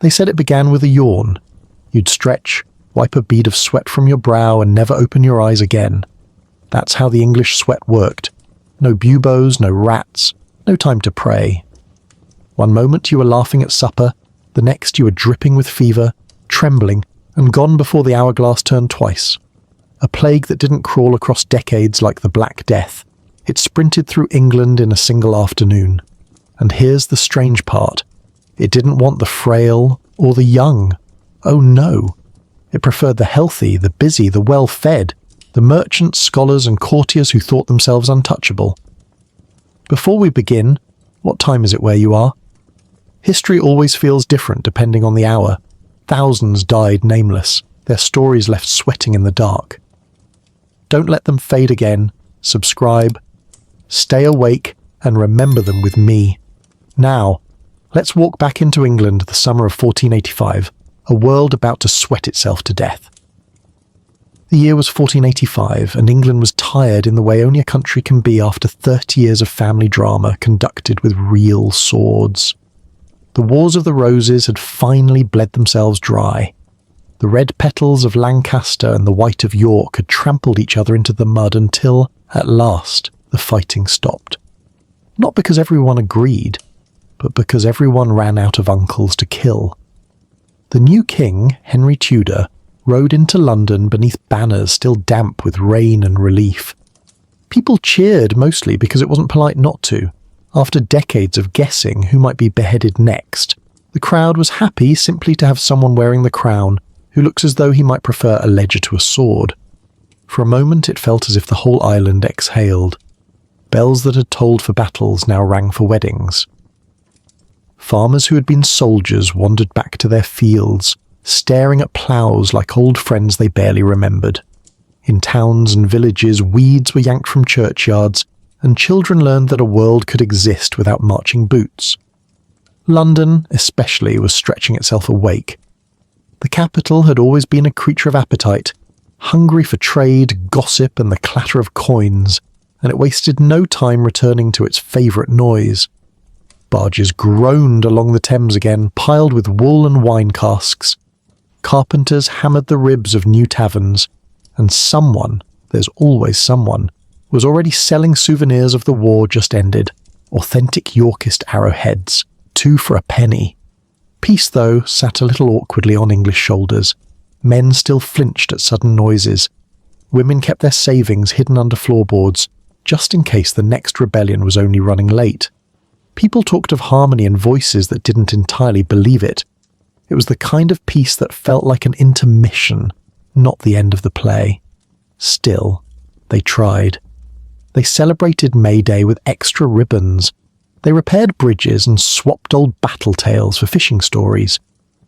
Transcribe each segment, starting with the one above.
They said it began with a yawn. You'd stretch, wipe a bead of sweat from your brow and never open your eyes again. That's how the English sweat worked. No buboes, no rats, no time to pray. One moment you were laughing at supper, the next you were dripping with fever, trembling, and gone before the hourglass turned twice. A plague that didn't crawl across decades like the Black Death. It sprinted through England in a single afternoon. And here's the strange part. It didn't want the frail or the young. Oh no. It preferred the healthy, the busy, the well-fed, the merchants, scholars, and courtiers who thought themselves untouchable. Before we begin, what time is it where you are? History always feels different depending on the hour. Thousands died nameless, their stories left sweating in the dark. Don't let them fade again. Subscribe. Stay awake and remember them with me. Now, let's walk back into England the summer of 1485, a world about to sweat itself to death. The year was 1485, and England was tired in the way only a country can be after 30 years of family drama conducted with real swords. The Wars of the Roses had finally bled themselves dry. The red petals of Lancaster and the white of York had trampled each other into the mud until, at last, the fighting stopped. Not because everyone agreed, but because everyone ran out of uncles to kill. The new king, Henry Tudor, rode into London beneath banners still damp with rain and relief. People cheered mostly because it wasn't polite not to. After decades of guessing who might be beheaded next, the crowd was happy simply to have someone wearing the crown who looks as though he might prefer a ledger to a sword. For a moment it felt as if the whole island exhaled. Bells that had tolled for battles now rang for weddings. Farmers who had been soldiers wandered back to their fields, staring at ploughs like old friends they barely remembered. In towns and villages, weeds were yanked from churchyards, and children learned that a world could exist without marching boots. London, especially, was stretching itself awake. The capital had always been a creature of appetite, hungry for trade, gossip, and the clatter of coins, and it wasted no time returning to its favourite noise. Barges groaned along the Thames again, piled with wool and wine casks. Carpenters hammered the ribs of new taverns, and someone, there's always someone, was already selling souvenirs of the war just ended, authentic Yorkist arrowheads, 2 for a penny. Peace, though, sat a little awkwardly on English shoulders. Men still flinched at sudden noises. Women kept their savings hidden under floorboards, just in case the next rebellion was only running late. People talked of harmony in voices that didn't entirely believe it. It was the kind of peace that felt like an intermission, not the end of the play. Still, they tried. They celebrated May Day with extra ribbons. They repaired bridges and swapped old battle tales for fishing stories.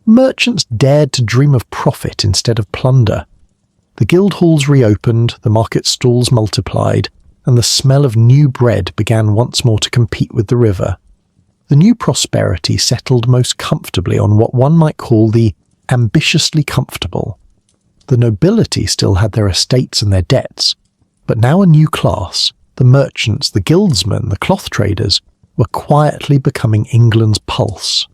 Merchants dared to dream of profit instead of plunder. The guild halls reopened, the market stalls multiplied, and the smell of new bread began once more to compete with the river. The new prosperity settled most comfortably on what one might call the ambitiously comfortable. The nobility still had their estates and their debts, but now a new class, the merchants, the guildsmen, the cloth traders, were quietly becoming England's pulse.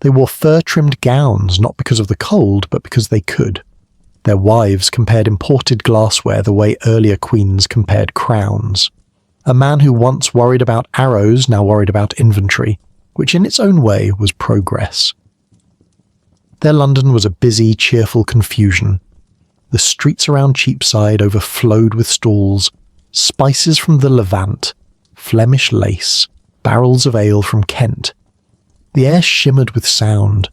They wore fur-trimmed gowns not because of the cold, but because they could. Their wives compared imported glassware the way earlier queens compared crowns. A man who once worried about arrows now worried about inventory, which in its own way was progress. Their London was a busy, cheerful confusion. The streets around Cheapside overflowed with stalls, spices from the Levant, Flemish lace, barrels of ale from Kent. The air shimmered with sound,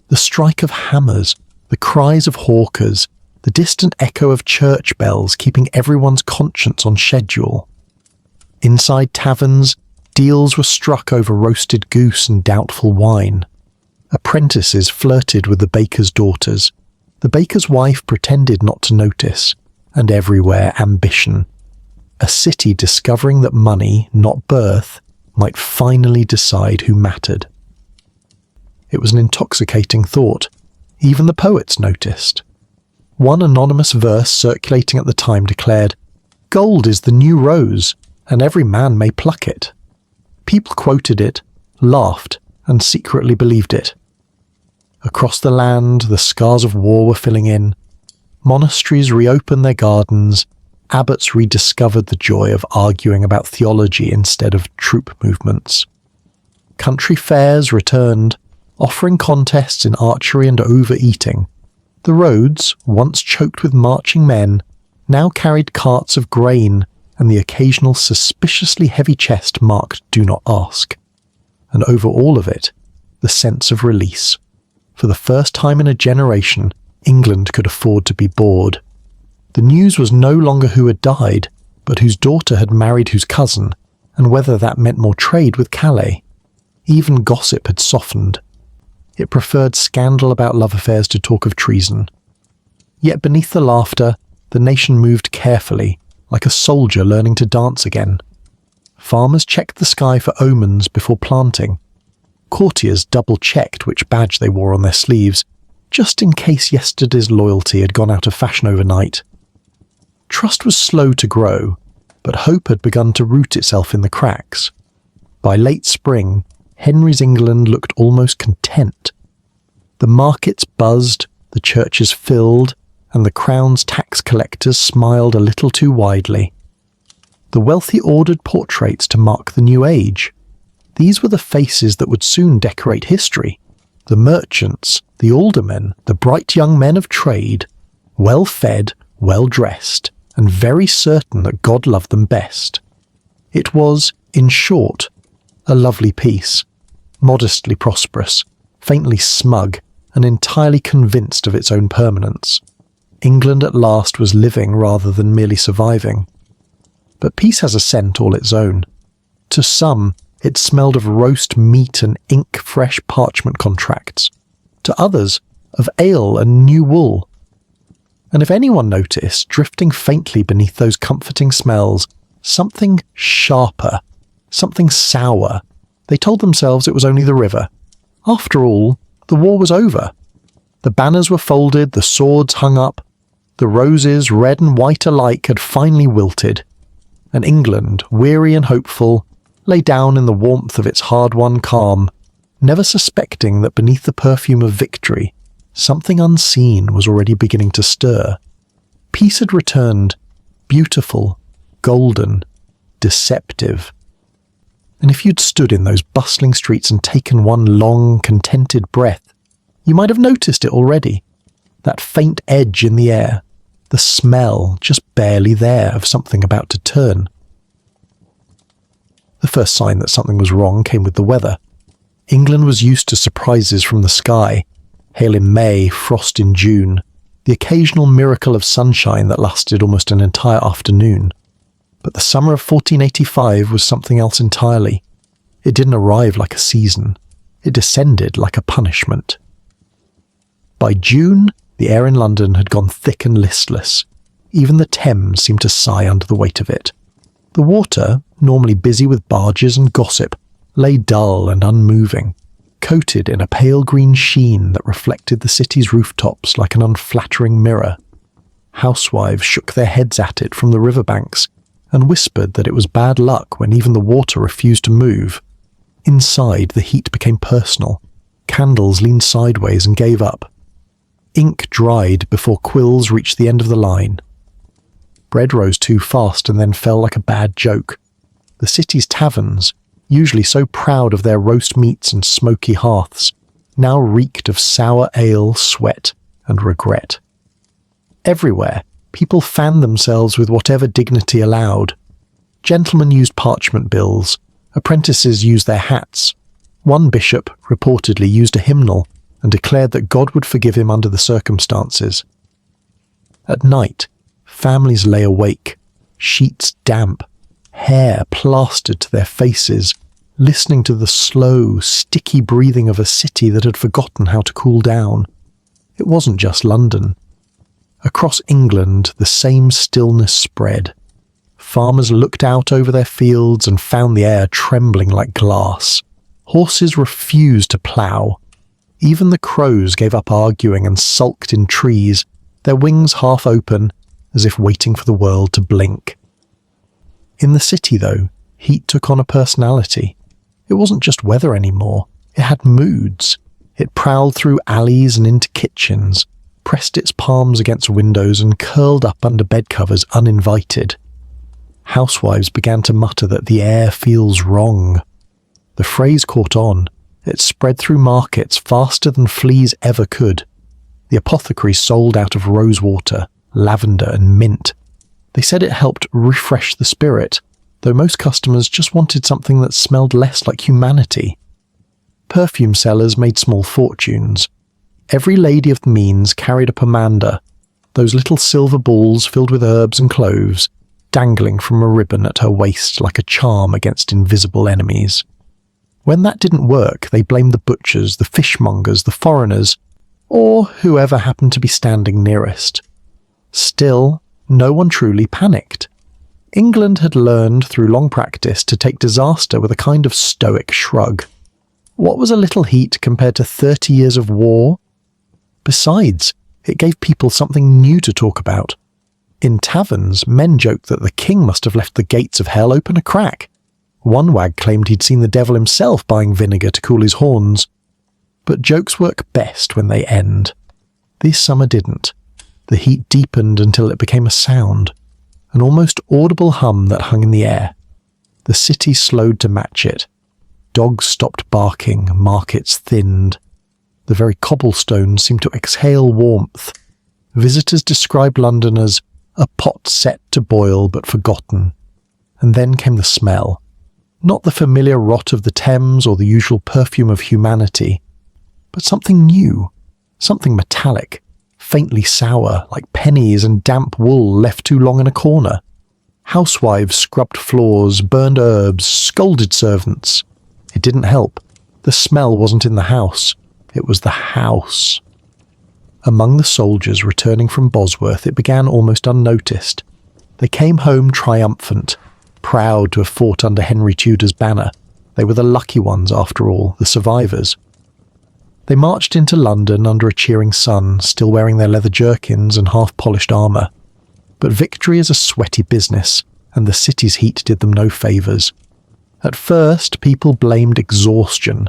the strike of hammers, the cries of hawkers, the distant echo of church bells keeping everyone's conscience on schedule. Inside taverns, deals were struck over roasted goose and doubtful wine. Apprentices flirted with the baker's daughters. The baker's wife pretended not to notice, and everywhere ambition. A city discovering that money, not birth, might finally decide who mattered. It was an intoxicating thought. Even the poets noticed. One anonymous verse circulating at the time declared, "Gold is the new rose, and every man may pluck it." People quoted it, laughed, and secretly believed it. Across the land, the scars of war were filling in. Monasteries reopened their gardens. Abbots rediscovered the joy of arguing about theology instead of troop movements. Country fairs returned, offering contests in archery and overeating. The roads, once choked with marching men, now carried carts of grain and the occasional suspiciously heavy chest marked "Do Not Ask." And over all of it, the sense of release. For the first time in a generation, England could afford to be bored. The news was no longer who had died, but whose daughter had married whose cousin, and whether that meant more trade with Calais. Even gossip had softened. It preferred scandal about love affairs to talk of treason. Yet beneath the laughter, the nation moved carefully, like a soldier learning to dance again. Farmers checked the sky for omens before planting. Courtiers double-checked which badge they wore on their sleeves, just in case yesterday's loyalty had gone out of fashion overnight. Trust was slow to grow, but hope had begun to root itself in the cracks. By late spring, Henry's England looked almost content. The markets buzzed, the churches filled, and the crown's tax collectors smiled a little too widely. The wealthy ordered portraits to mark the new age. These were the faces that would soon decorate history. The merchants, the aldermen, the bright young men of trade, well-fed, well-dressed, and very certain that God loved them best. It was, in short, a lovely piece, modestly prosperous, faintly smug, and entirely convinced of its own permanence. England at last was living rather than merely surviving. But peace has a scent all its own. To some, it smelled of roast meat and ink-fresh parchment contracts. To others, of ale and new wool. And if anyone noticed, drifting faintly beneath those comforting smells, something sharper, something sour, they told themselves it was only the river. After all, the war was over. The banners were folded, the swords hung up, the roses, red and white alike, had finally wilted, and England, weary and hopeful, lay down in the warmth of its hard-won calm, never suspecting that beneath the perfume of victory, something unseen was already beginning to stir. Peace had returned, beautiful, golden, deceptive. And if you'd stood in those bustling streets and taken one long, contented breath, you might have noticed it already. That faint edge in the air, the smell just barely there of something about to turn. The first sign that something was wrong came with the weather. England was used to surprises from the sky, hail in May, frost in June, the occasional miracle of sunshine that lasted almost an entire afternoon. But the summer of 1485 was something else entirely. It didn't arrive like a season. It descended like a punishment. By June, the air in London had gone thick and listless. Even the Thames seemed to sigh under the weight of it. The water, normally busy with barges and gossip, lay dull and unmoving, coated in a pale green sheen that reflected the city's rooftops like an unflattering mirror. Housewives shook their heads at it from the riverbanks and whispered that it was bad luck when even the water refused to move. Inside, the heat became personal. Candles leaned sideways and gave up. Ink dried before quills reached the end of the line. Bread rose too fast and then fell like a bad joke. The city's taverns, usually so proud of their roast meats and smoky hearths, now reeked of sour ale, sweat, and regret. Everywhere, people fanned themselves with whatever dignity allowed. Gentlemen used parchment bills, apprentices used their hats. One bishop reportedly used a hymnal and declared that God would forgive him under the circumstances. At night, families lay awake, sheets damp, hair plastered to their faces, listening to the slow, sticky breathing of a city that had forgotten how to cool down. It wasn't just London. Across England, the same stillness spread. Farmers looked out over their fields and found the air trembling like glass. Horses refused to plough. Even the crows gave up arguing and sulked in trees, their wings half open, as if waiting for the world to blink. In the city, though, heat took on a personality. It wasn't just weather anymore. It had moods. It prowled through alleys and into kitchens, pressed its palms against windows and curled up under bed covers uninvited. Housewives began to mutter that the air feels wrong. The phrase caught on. It spread through markets faster than fleas ever could. The apothecaries sold out of rosewater, lavender and mint. They said it helped refresh the spirit, though most customers just wanted something that smelled less like humanity. Perfume sellers made small fortunes. Every lady of the means carried a pomander, those little silver balls filled with herbs and cloves, dangling from a ribbon at her waist like a charm against invisible enemies. When that didn't work, they blamed the butchers, the fishmongers, the foreigners, or whoever happened to be standing nearest. Still, no one truly panicked. England had learned through long practice to take disaster with a kind of stoic shrug. What was a little heat compared to 30 years of war? Besides, it gave people something new to talk about. In taverns, men joked that the king must have left the gates of hell open a crack. One wag claimed he'd seen the devil himself buying vinegar to cool his horns. But jokes work best when they end. This summer didn't. The heat deepened until it became a sound, an almost audible hum that hung in the air. The city slowed to match it. Dogs stopped barking, markets thinned. The very cobblestones seemed to exhale warmth. Visitors described London as a pot set to boil but forgotten. And then came the smell. Not the familiar rot of the Thames or the usual perfume of humanity, but something new, something metallic, faintly sour, like pennies and damp wool left too long in a corner. Housewives scrubbed floors, burned herbs, scolded servants. It didn't help. The smell wasn't in the house. It was the house. Among the soldiers returning from Bosworth, it began almost unnoticed. They came home triumphant, proud to have fought under Henry Tudor's banner. They were the lucky ones, after all, the survivors. They marched into London under a cheering sun, still wearing their leather jerkins and half-polished armour. But victory is a sweaty business, and the city's heat did them no favours. At first, people blamed exhaustion.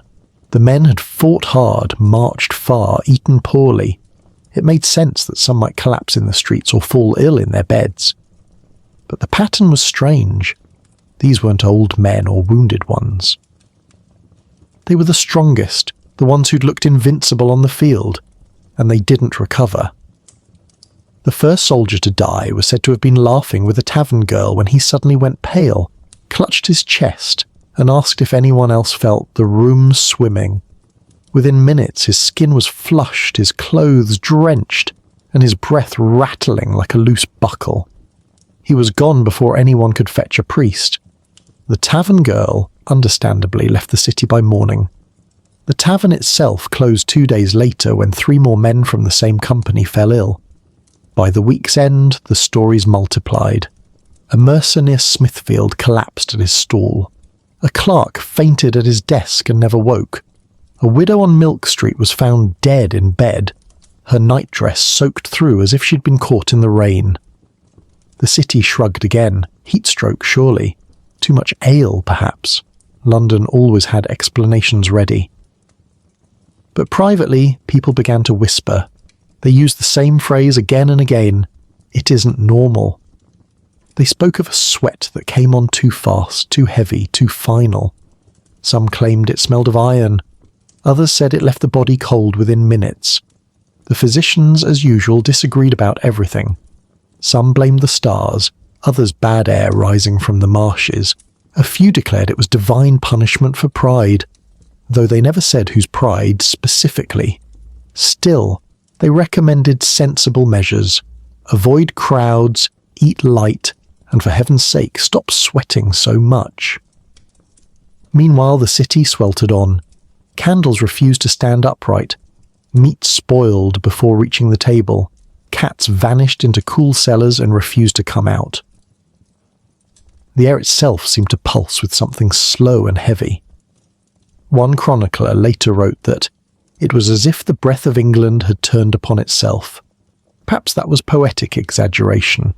The men had fought hard, marched far, eaten poorly. It made sense that some might collapse in the streets or fall ill in their beds. But the pattern was strange. These weren't old men or wounded ones. They were the strongest, the ones who'd looked invincible on the field, and they didn't recover. The first soldier to die was said to have been laughing with a tavern girl when he suddenly went pale, clutched his chest, and asked if anyone else felt the room swimming. Within minutes his skin was flushed, his clothes drenched, and his breath rattling like a loose buckle. He was gone before anyone could fetch a priest. The tavern girl, understandably, left the city by morning. The tavern itself closed 2 days later when 3 more men from the same company fell ill. By the week's end, the stories multiplied. A mercer near Smithfield collapsed at his stall. A clerk fainted at his desk and never woke. A widow on Milk Street was found dead in bed, her nightdress soaked through as if she'd been caught in the rain. The city shrugged again. Heatstroke, surely. Too much ale, perhaps. London always had explanations ready. But privately, people began to whisper. They used the same phrase again and again. It isn't normal. They spoke of a sweat that came on too fast, too heavy, too final. Some claimed it smelled of iron. Others said it left the body cold within minutes. The physicians, as usual, disagreed about everything. Some blamed the stars, others bad air rising from the marshes. A few declared it was divine punishment for pride, though they never said whose pride specifically. Still, they recommended sensible measures. Avoid crowds, eat light, and for heaven's sake, stop sweating so much. Meanwhile, the city sweltered on. Candles refused to stand upright. Meat spoiled before reaching the table. Cats vanished into cool cellars and refused to come out. The air itself seemed to pulse with something slow and heavy. One chronicler later wrote that it was as if the breath of England had turned upon itself. Perhaps that was poetic exaggeration,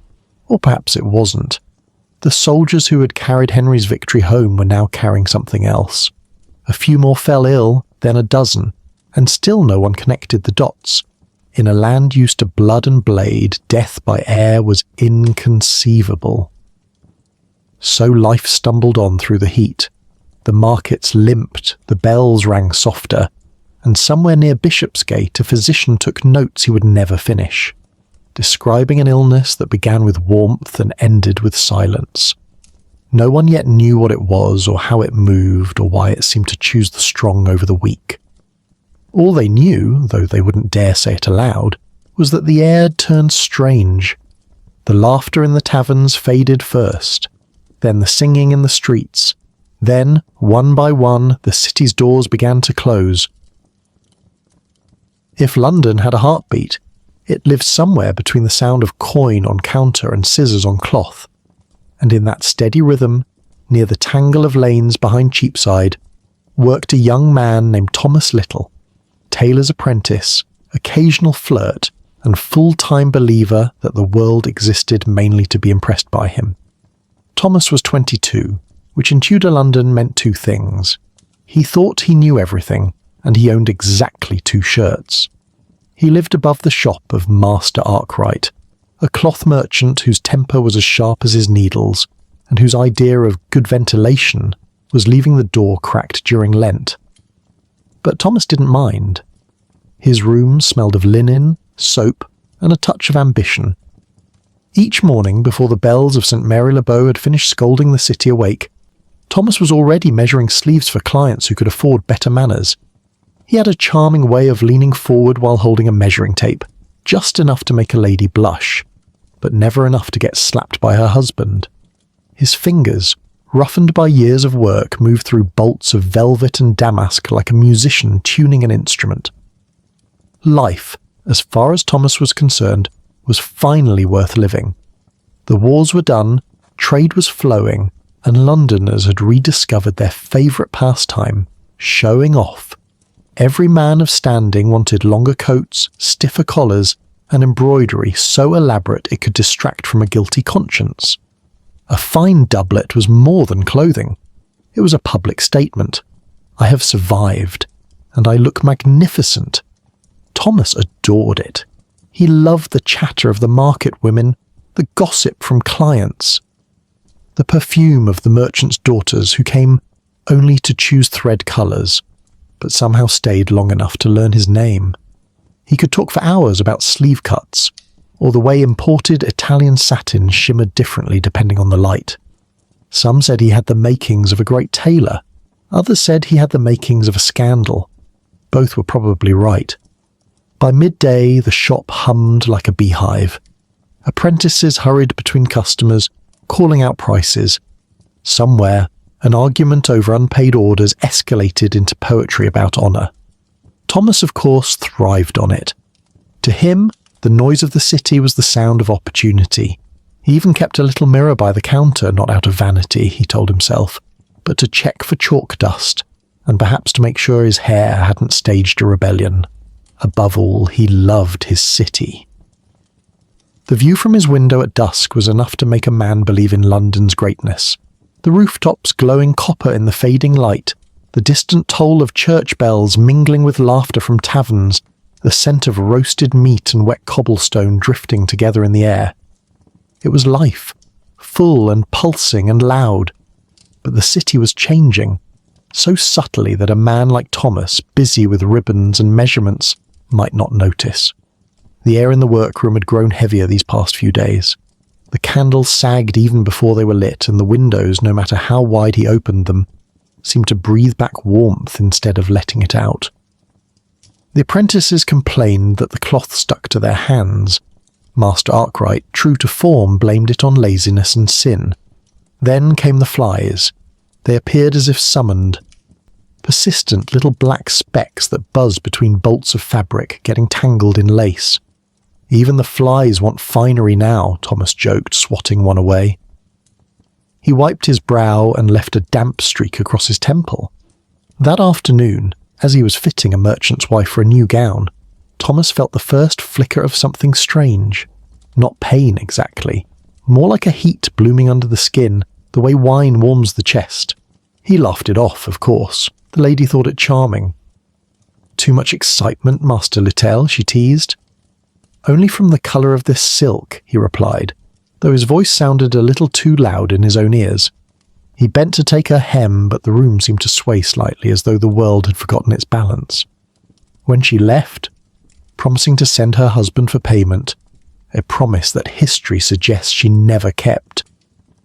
or perhaps it wasn't. The soldiers who had carried Henry's victory home were now carrying something else. A few more fell ill, then a dozen. and still no one connected the dots. In a land used to blood and blade, death by air was inconceivable. So life stumbled on through the heat. The markets limped, the bells rang softer, and somewhere near Bishopsgate a physician took notes he would never finish, describing an illness that began with warmth and ended with silence. No one yet knew what it was or how it moved or why it seemed to choose the strong over the weak. All they knew, though they wouldn't dare say it aloud, was that the air turned strange. The laughter in the taverns faded first, then the singing in the streets. Then, one by one, the city's doors began to close. If London had a heartbeat, it lived somewhere between the sound of coin on counter and scissors on cloth, and in that steady rhythm, near the tangle of lanes behind Cheapside, worked a young man named Thomas Little, tailor's apprentice, occasional flirt, and full-time believer that the world existed mainly to be impressed by him. Thomas was 22, which in Tudor London meant two things. He thought he knew everything, and he owned exactly 2 shirts. He lived above the shop of Master Arkwright, a cloth merchant whose temper was as sharp as his needles, and whose idea of good ventilation was leaving the door cracked during Lent. But Thomas didn't mind. His room smelled of linen, soap, and a touch of ambition. Each morning, before the bells of St. Mary le Bow had finished scolding the city awake, Thomas was already measuring sleeves for clients who could afford better manners. He had a charming way of leaning forward while holding a measuring tape, just enough to make a lady blush, but never enough to get slapped by her husband. His fingers, roughened by years of work, moved through bolts of velvet and damask like a musician tuning an instrument. Life, as far as Thomas was concerned, was finally worth living. The wars were done, trade was flowing, and Londoners had rediscovered their favourite pastime, showing off. Every man of standing wanted longer coats, stiffer collars, and embroidery so elaborate it could distract from a guilty conscience. A fine doublet was more than clothing. It was a public statement. I have survived, and I look magnificent. Thomas adored it. He loved the chatter of the market women, the gossip from clients, the perfume of the merchants' daughters who came only to choose thread colours, but somehow stayed long enough to learn his name. He could talk for hours about sleeve cuts, or the way imported Italian satin shimmered differently depending on the light. Some said he had the makings of a great tailor. Others said he had the makings of a scandal. Both were probably right. By midday, the shop hummed like a beehive. Apprentices hurried between customers, calling out prices. Somewhere, an argument over unpaid orders escalated into poetry about honour. Thomas, of course, thrived on it. To him, the noise of the city was the sound of opportunity. He even kept a little mirror by the counter, not out of vanity, he told himself, but to check for chalk dust, and perhaps to make sure his hair hadn't staged a rebellion. Above all, he loved his city. The view from his window at dusk was enough to make a man believe in London's greatness. The rooftops glowing copper in the fading light, the distant toll of church bells mingling with laughter from taverns, the scent of roasted meat and wet cobblestone drifting together in the air. It was life, full and pulsing and loud. But the city was changing, so subtly that a man like Thomas, busy with ribbons and measurements, might not notice. The air in the workroom had grown heavier these past few days. The candles sagged even before they were lit, and the windows, no matter how wide he opened them, seemed to breathe back warmth instead of letting it out. The apprentices complained that the cloth stuck to their hands. Master Arkwright, true to form, blamed it on laziness and sin. Then came the flies. They appeared as if summoned. Persistent little black specks that buzzed between bolts of fabric, getting tangled in lace. Even the flies want finery now, Thomas joked, swatting one away. He wiped his brow and left a damp streak across his temple. That afternoon, as he was fitting a merchant's wife for a new gown, Thomas felt the first flicker of something strange. Not pain exactly, more like a heat blooming under the skin, the way wine warms the chest. He laughed it off, of course. The lady thought it charming. too much excitement, Master Littell?" she teased. "Only from the colour of this silk," he replied, though his voice sounded a little too loud in his own ears. He bent to take her hem, but the room seemed to sway slightly as though the world had forgotten its balance. When she left, promising to send her husband for payment, a promise that history suggests she never kept,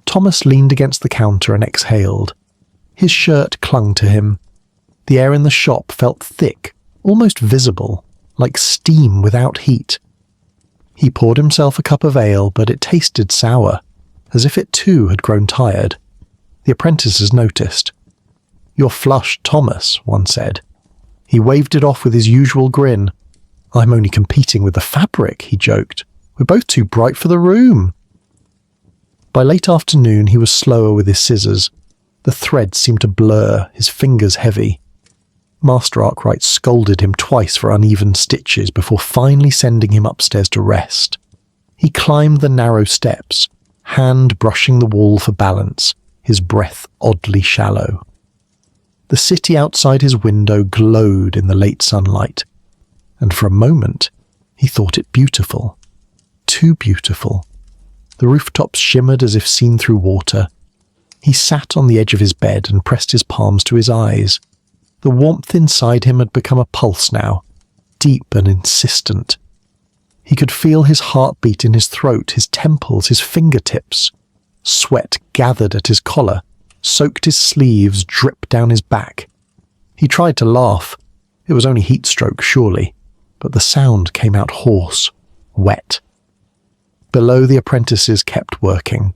Thomas leaned against the counter and exhaled. His shirt clung to him. The air in the shop felt thick, almost visible, like steam without heat. He poured himself a cup of ale, but it tasted sour, as if it too had grown tired. The apprentices noticed. "You're flushed, Thomas," one said. He waved it off with his usual grin. "I'm only competing with the fabric," he joked. "We're both too bright for the room." By late afternoon he was slower with his scissors. The threads seemed to blur, his fingers heavy. Master Arkwright scolded him twice for uneven stitches before finally sending him upstairs to rest. He climbed the narrow steps, hand brushing the wall for balance, his breath oddly shallow. The city outside his window glowed in the late sunlight, and for a moment he thought it beautiful. Too beautiful. The rooftops shimmered as if seen through water. He sat on the edge of his bed and pressed his palms to his eyes. The warmth inside him had become a pulse now, deep and insistent. He could feel his heartbeat in his throat, his temples, his fingertips. Sweat gathered at his collar, soaked his sleeves, dripped down his back. He tried to laugh. It was only heat stroke, surely, but the sound came out hoarse, wet. Below, the apprentices kept working.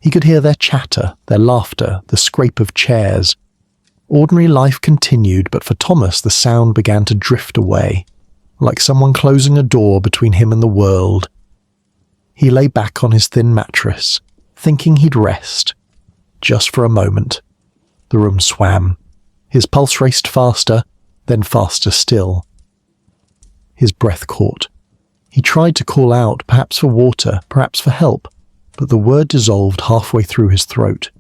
He could hear their chatter, their laughter, the scrape of chairs. Ordinary life continued, but for Thomas the sound began to drift away, like someone closing a door between him and the world. He lay back on his thin mattress, thinking he'd rest. Just for a moment. The room swam. His pulse raced faster, then faster still. His breath caught. He tried to call out, perhaps for water, perhaps for help, but the word dissolved halfway through his throat.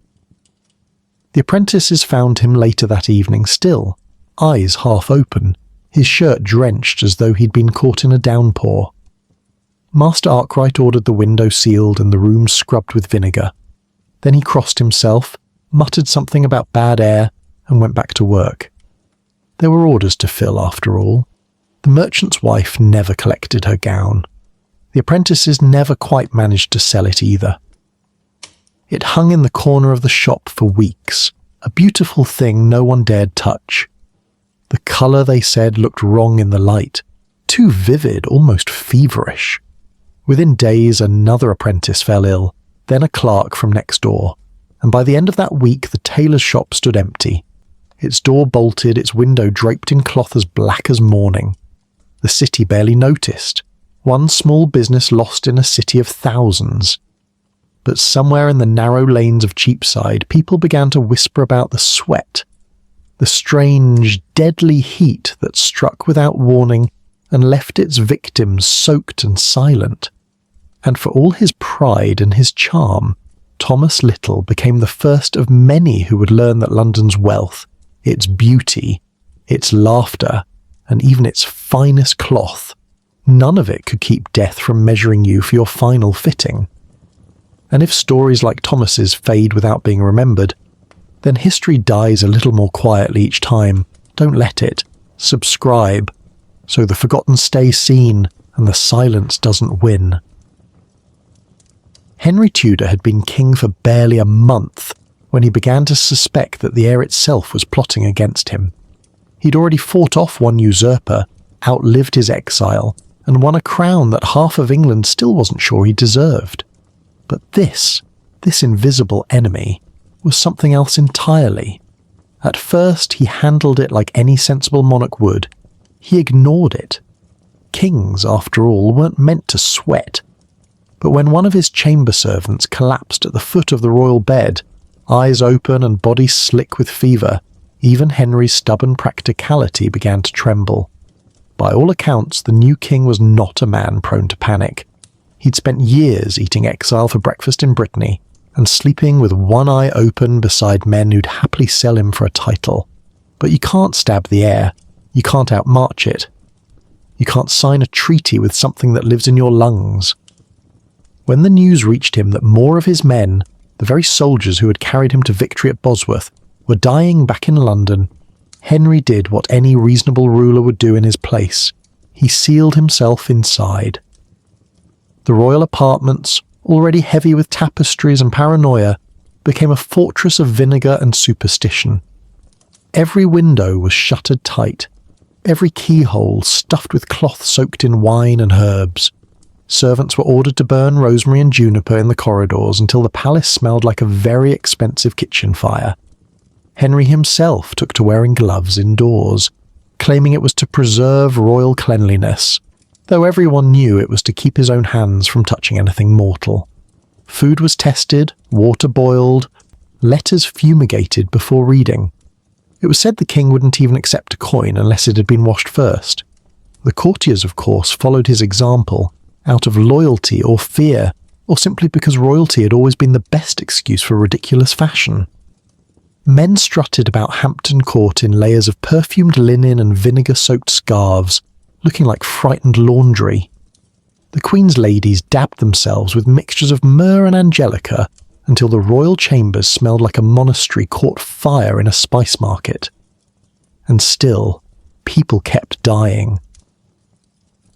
The apprentices found him later that evening still, eyes half open, his shirt drenched as though he'd been caught in a downpour. Master Arkwright ordered the window sealed and the room scrubbed with vinegar. Then he crossed himself, muttered something about bad air, and went back to work. There were orders to fill, after all. The merchant's wife never collected her gown. The apprentices never quite managed to sell it either. It hung in the corner of the shop for weeks, a beautiful thing no one dared touch. The colour, they said, looked wrong in the light, too vivid, almost feverish. Within days, another apprentice fell ill, then a clerk from next door, and by the end of that week the tailor's shop stood empty, its door bolted, its window draped in cloth as black as mourning. The city barely noticed, one small business lost in a city of thousands. But somewhere in the narrow lanes of Cheapside, people began to whisper about the sweat, the strange, deadly heat that struck without warning and left its victims soaked and silent. And for all his pride and his charm, Thomas Little became the first of many who would learn that London's wealth, its beauty, its laughter, and even its finest cloth, none of it could keep death from measuring you for your final fitting. And if stories like Thomas's fade without being remembered, then history dies a little more quietly each time. Don't let it. Subscribe, so the forgotten stay seen and the silence doesn't win. Henry Tudor had been king for barely a month when he began to suspect that the air itself was plotting against him. He'd already fought off one usurper, outlived his exile, and won a crown that half of England still wasn't sure he deserved. But this invisible enemy, was something else entirely. At first he handled it like any sensible monarch would. He ignored it. Kings, after all, weren't meant to sweat. But when one of his chamber servants collapsed at the foot of the royal bed, eyes open and body slick with fever, even Henry's stubborn practicality began to tremble. By all accounts, the new king was not a man prone to panic. He'd spent years eating exile for breakfast in Brittany and sleeping with one eye open beside men who'd happily sell him for a title. But you can't stab the air. You can't outmarch it. You can't sign a treaty with something that lives in your lungs. When the news reached him that more of his men, the very soldiers who had carried him to victory at Bosworth, were dying back in London, Henry did what any reasonable ruler would do in his place. He sealed himself inside. The royal apartments, already heavy with tapestries and paranoia, became a fortress of vinegar and superstition. Every window was shuttered tight, every keyhole stuffed with cloth soaked in wine and herbs. Servants were ordered to burn rosemary and juniper in the corridors until the palace smelled like a very expensive kitchen fire. Henry himself took to wearing gloves indoors, claiming it was to preserve royal cleanliness, though everyone knew it was to keep his own hands from touching anything mortal. Food was tested, water boiled, letters fumigated before reading. It was said the king wouldn't even accept a coin unless it had been washed first. The courtiers, of course, followed his example, out of loyalty or fear, or simply because royalty had always been the best excuse for ridiculous fashion. Men strutted about Hampton Court in layers of perfumed linen and vinegar-soaked scarves, looking like frightened laundry. The Queen's ladies dabbed themselves with mixtures of myrrh and angelica until the royal chambers smelled like a monastery caught fire in a spice market. And still, people kept dying.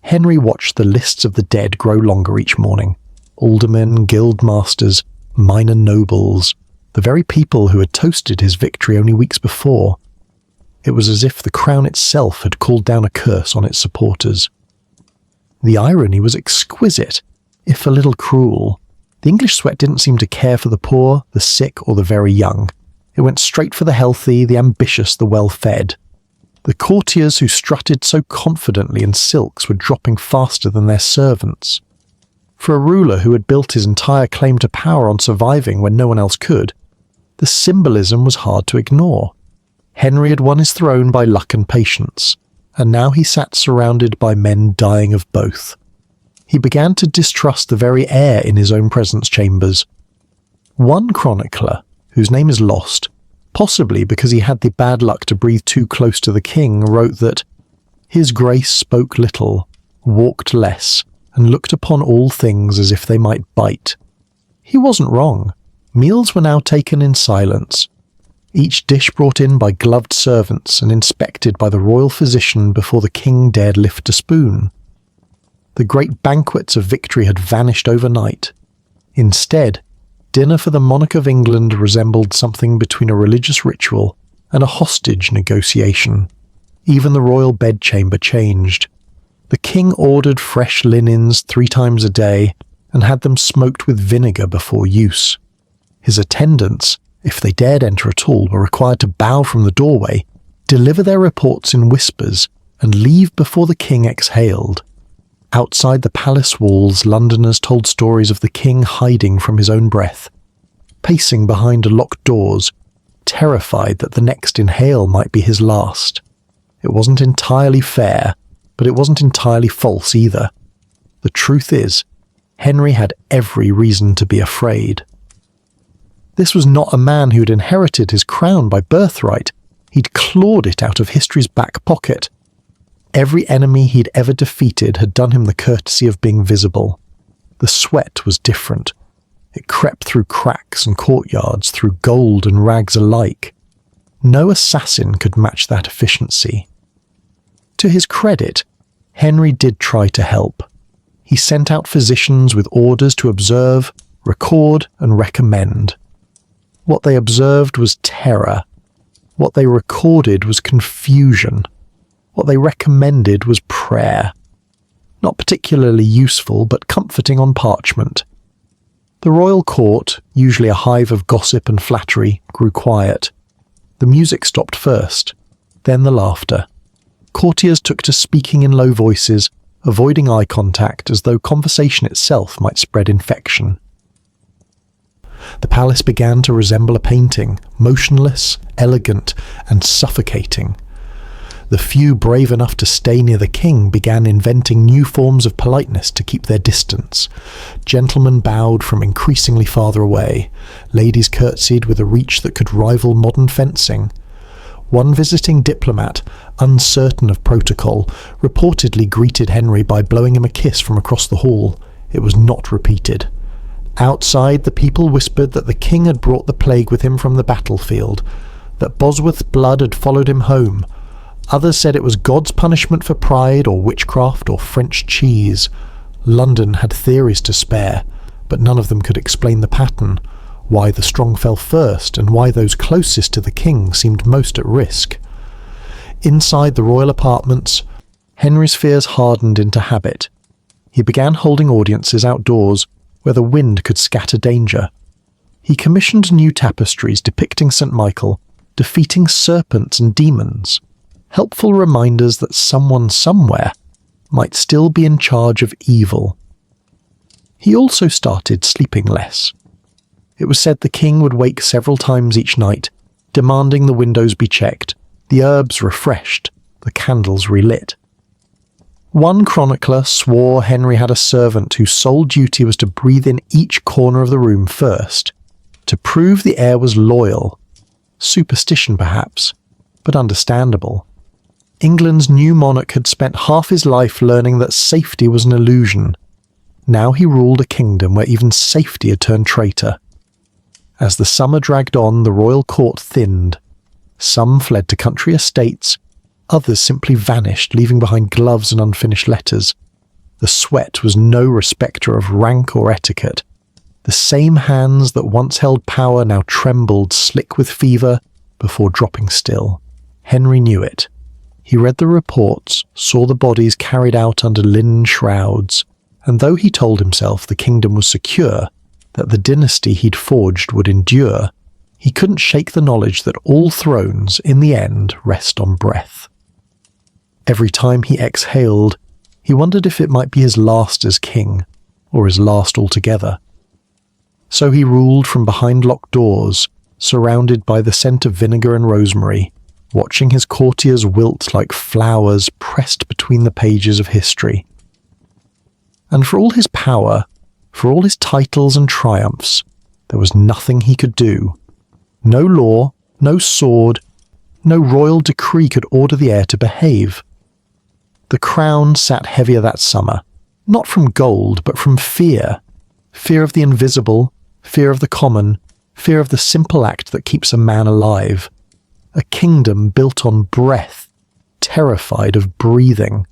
Henry watched the lists of the dead grow longer each morning. Aldermen, guildmasters, minor nobles, the very people who had toasted his victory only weeks before. It was as if the crown itself had called down a curse on its supporters. The irony was exquisite, if a little cruel. The English sweat didn't seem to care for the poor, the sick, or the very young. It went straight for the healthy, the ambitious, the well-fed. The courtiers who strutted so confidently in silks were dropping faster than their servants. For a ruler who had built his entire claim to power on surviving when no one else could, the symbolism was hard to ignore. Henry had won his throne by luck and patience, and now he sat surrounded by men dying of both. He began to distrust the very air in his own presence chambers. One chronicler, whose name is lost, possibly because he had the bad luck to breathe too close to the king, wrote that His Grace spoke little, walked less, and looked upon all things as if they might bite. He wasn't wrong. Meals were now taken in silence, each dish brought in by gloved servants and inspected by the royal physician before the king dared lift a spoon. The great banquets of victory had vanished overnight. Instead, dinner for the monarch of England resembled something between a religious ritual and a hostage negotiation. Even the royal bedchamber changed. The king ordered fresh linens 3 times a day and had them smoked with vinegar before use. His attendants, if they dared enter at all, were required to bow from the doorway, deliver their reports in whispers, and leave before the king exhaled. Outside the palace walls, Londoners told stories of the king hiding from his own breath, pacing behind locked doors, terrified that the next inhale might be his last. It wasn't entirely fair, but it wasn't entirely false either. The truth is, Henry had every reason to be afraid. This was not a man who'd inherited his crown by birthright. He'd clawed it out of history's back pocket. Every enemy he'd ever defeated had done him the courtesy of being visible. The sweat was different. It crept through cracks and courtyards, through gold and rags alike. No assassin could match that efficiency. To his credit, Henry did try to help. He sent out physicians with orders to observe, record, and recommend. What they observed was terror. What they recorded was confusion. What they recommended was prayer. Not particularly useful, but comforting on parchment. The royal court, usually a hive of gossip and flattery, grew quiet. The music stopped first, then the laughter. Courtiers took to speaking in low voices, avoiding eye contact as though conversation itself might spread infection. The palace began to resemble a painting, motionless, elegant, and suffocating. The few brave enough to stay near the king began inventing new forms of politeness to keep their distance. Gentlemen bowed from increasingly farther away. Ladies curtsied with a reach that could rival modern fencing. One visiting diplomat, uncertain of protocol, reportedly greeted Henry by blowing him a kiss from across the hall. It was not repeated. Outside, the people whispered that the king had brought the plague with him from the battlefield, that Bosworth's blood had followed him home. Others said it was God's punishment for pride or witchcraft or French cheese. London had theories to spare, but none of them could explain the pattern, why the strong fell first and why those closest to the king seemed most at risk. Inside the royal apartments, Henry's fears hardened into habit. He began holding audiences outdoors where the wind could scatter danger. He commissioned new tapestries depicting St. Michael defeating serpents and demons, helpful reminders that someone somewhere might still be in charge of evil. He also started sleeping less. It was said the king would wake several times each night, demanding the windows be checked, the herbs refreshed, the candles relit. One chronicler swore Henry had a servant whose sole duty was to breathe in each corner of the room first, to prove the air was loyal. Superstition perhaps, but understandable. England's new monarch had spent half his life learning that safety was an illusion. Now he ruled a kingdom where even safety had turned traitor. As the summer dragged on, the royal court thinned. Some fled to country estates, others simply vanished, leaving behind gloves and unfinished letters. The sweat was no respecter of rank or etiquette. The same hands that once held power now trembled, slick with fever, before dropping still. Henry knew it. He read the reports, saw the bodies carried out under linen shrouds, and though he told himself the kingdom was secure, that the dynasty he'd forged would endure, he couldn't shake the knowledge that all thrones, in the end, rest on breath. Every time he exhaled, he wondered if it might be his last as king, or his last altogether. So he ruled from behind locked doors, surrounded by the scent of vinegar and rosemary, watching his courtiers wilt like flowers pressed between the pages of history. And for all his power, for all his titles and triumphs, there was nothing he could do. No law, no sword, no royal decree could order the heir to behave. The crown sat heavier that summer, not from gold, but from fear. Fear of the invisible, fear of the common, fear of the simple act that keeps a man alive. A kingdom built on breath, terrified of breathing.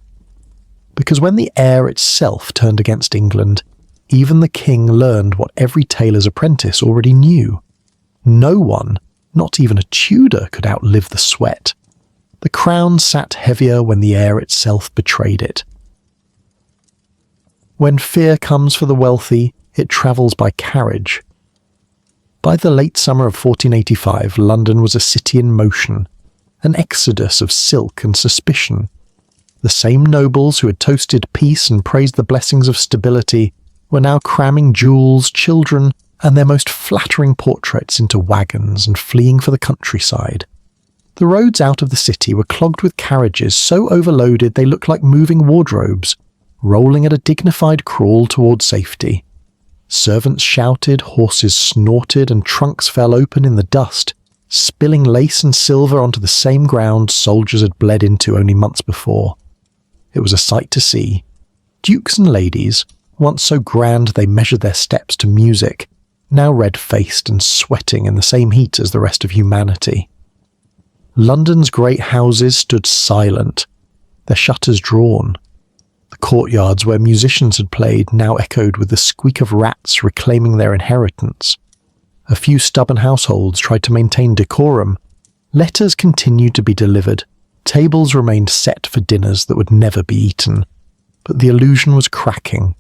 Because when the air itself turned against England, even the king learned what every tailor's apprentice already knew. No one, not even a Tudor, could outlive the sweat. The crown sat heavier when the air itself betrayed it. When fear comes for the wealthy, it travels by carriage. By the late summer of 1485, London was a city in motion, an exodus of silk and suspicion. The same nobles who had toasted peace and praised the blessings of stability were now cramming jewels, children, and their most flattering portraits into wagons and fleeing for the countryside. The roads out of the city were clogged with carriages so overloaded they looked like moving wardrobes, rolling at a dignified crawl toward safety. Servants shouted, horses snorted, and trunks fell open in the dust, spilling lace and silver onto the same ground soldiers had bled into only months before. It was a sight to see. Dukes and ladies, once so grand they measured their steps to music, now red-faced and sweating in the same heat as the rest of humanity. London's great houses stood silent, their shutters drawn. The courtyards where musicians had played now echoed with the squeak of rats reclaiming their inheritance. A few stubborn households tried to maintain decorum. Letters continued to be delivered. Tables remained set for dinners that would never be eaten. But the illusion was cracking.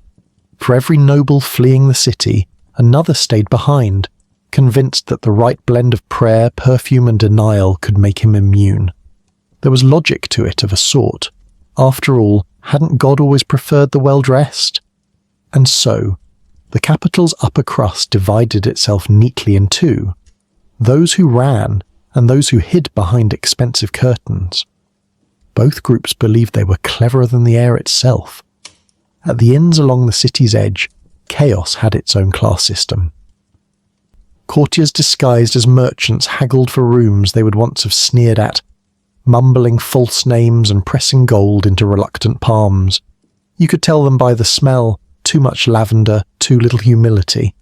For every noble fleeing the city, another stayed behind, convinced that the right blend of prayer, perfume, and denial could make him immune. There was logic to it of a sort. After all, hadn't God always preferred the well-dressed? And so, the capital's upper crust divided itself neatly in two, those who ran and those who hid behind expensive curtains. Both groups believed they were cleverer than the air itself. At the inns along the city's edge, chaos had its own class system. Courtiers disguised as merchants haggled for rooms they would once have sneered at, mumbling false names and pressing gold into reluctant palms. You could tell them by the smell, too much lavender, too little humility.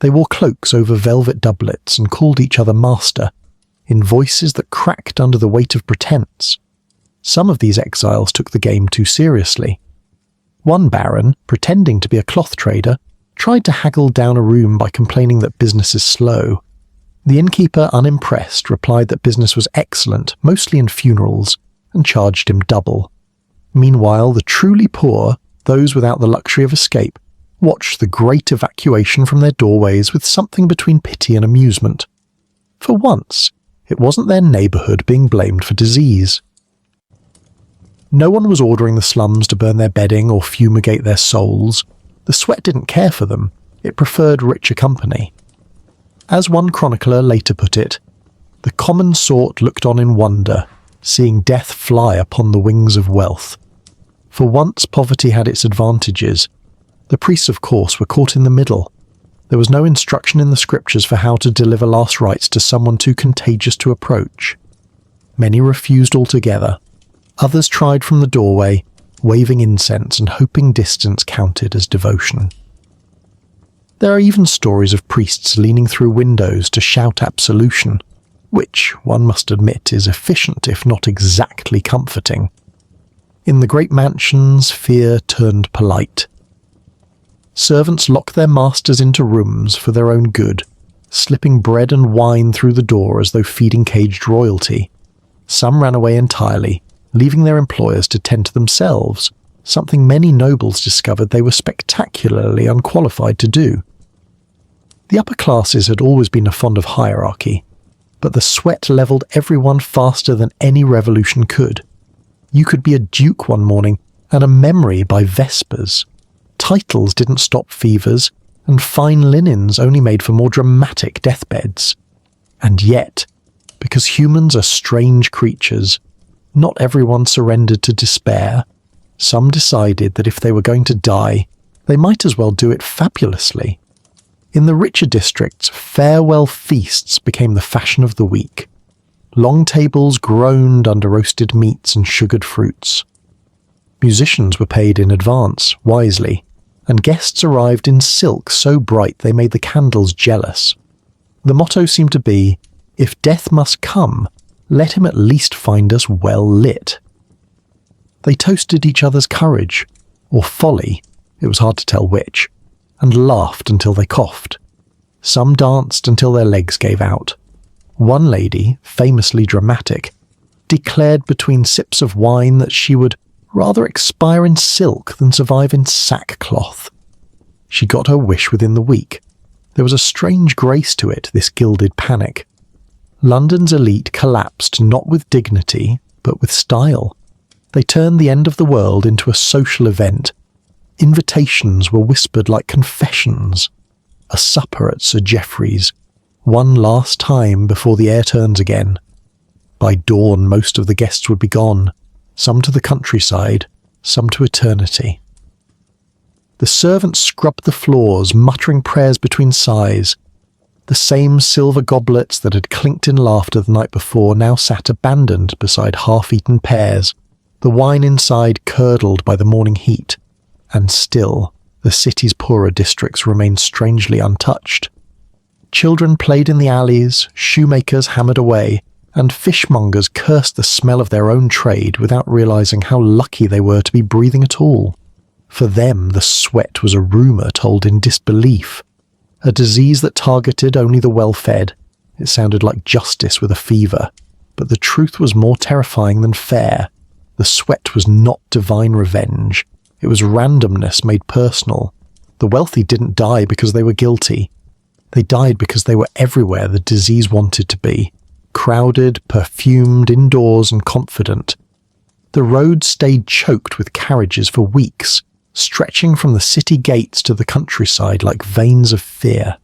They wore cloaks over velvet doublets and called each other master, in voices that cracked under the weight of pretense. Some of these exiles took the game too seriously. One baron, pretending to be a cloth trader, tried to haggle down a room by complaining that business is slow. The innkeeper, unimpressed, replied that business was excellent, mostly in funerals, and charged him double. Meanwhile, the truly poor, those without the luxury of escape, watched the great evacuation from their doorways with something between pity and amusement. For once, it wasn't their neighbourhood being blamed for disease. No one was ordering the slums to burn their bedding or fumigate their souls. The sweat didn't care for them. It preferred richer company. As one chronicler later put it, the common sort looked on in wonder, seeing death fly upon the wings of wealth. For once poverty had its advantages. The priests, of course, were caught in the middle. There was no instruction in the scriptures for how to deliver last rites to someone too contagious to approach. Many refused altogether. Others tried from the doorway, waving incense and hoping distance counted as devotion. There are even stories of priests leaning through windows to shout absolution, which, one must admit, is efficient if not exactly comforting. In the great mansions, fear turned polite. Servants locked their masters into rooms for their own good, slipping bread and wine through the door as though feeding caged royalty. Some ran away entirely, leaving their employers to tend to themselves, something many nobles discovered they were spectacularly unqualified to do. The upper classes had always been fond of hierarchy, but the sweat levelled everyone faster than any revolution could. You could be a duke one morning and a memory by vespers. Titles didn't stop fevers, and fine linens only made for more dramatic deathbeds. And yet, because humans are strange creatures, not everyone surrendered to despair. Some decided that if they were going to die, they might as well do it fabulously. In the richer districts, farewell feasts became the fashion of the week. Long tables groaned under roasted meats and sugared fruits. Musicians were paid in advance, wisely, and guests arrived in silk so bright they made the candles jealous. The motto seemed to be, if death must come, let him at least find us well lit. They toasted each other's courage, or folly, it was hard to tell which, and laughed until they coughed. Some danced until their legs gave out. One lady, famously dramatic, declared between sips of wine that she would rather expire in silk than survive in sackcloth. She got her wish within the week. There was a strange grace to it, this gilded panic. London's elite collapsed not with dignity, but with style. They turned the end of the world into a social event. Invitations were whispered like confessions. A supper at Sir Geoffrey's, one last time before the air turns again. By dawn, most of the guests would be gone, some to the countryside, some to eternity. The servants scrubbed the floors, muttering prayers between sighs. The same silver goblets that had clinked in laughter the night before now sat abandoned beside half-eaten pears, the wine inside curdled by the morning heat, and still the city's poorer districts remained strangely untouched. Children played in the alleys, shoemakers hammered away, and fishmongers cursed the smell of their own trade without realizing how lucky they were to be breathing at all. For them, the sweat was a rumour told in disbelief, a disease that targeted only the well-fed. It sounded like justice with a fever, but the truth was more terrifying than fair. The sweat was not divine revenge. It was randomness made personal. The wealthy didn't die because they were guilty. They died because they were everywhere the disease wanted to be, crowded, perfumed, indoors and confident. The roads stayed choked with carriages for weeks, stretching from the city gates to the countryside like veins of fear.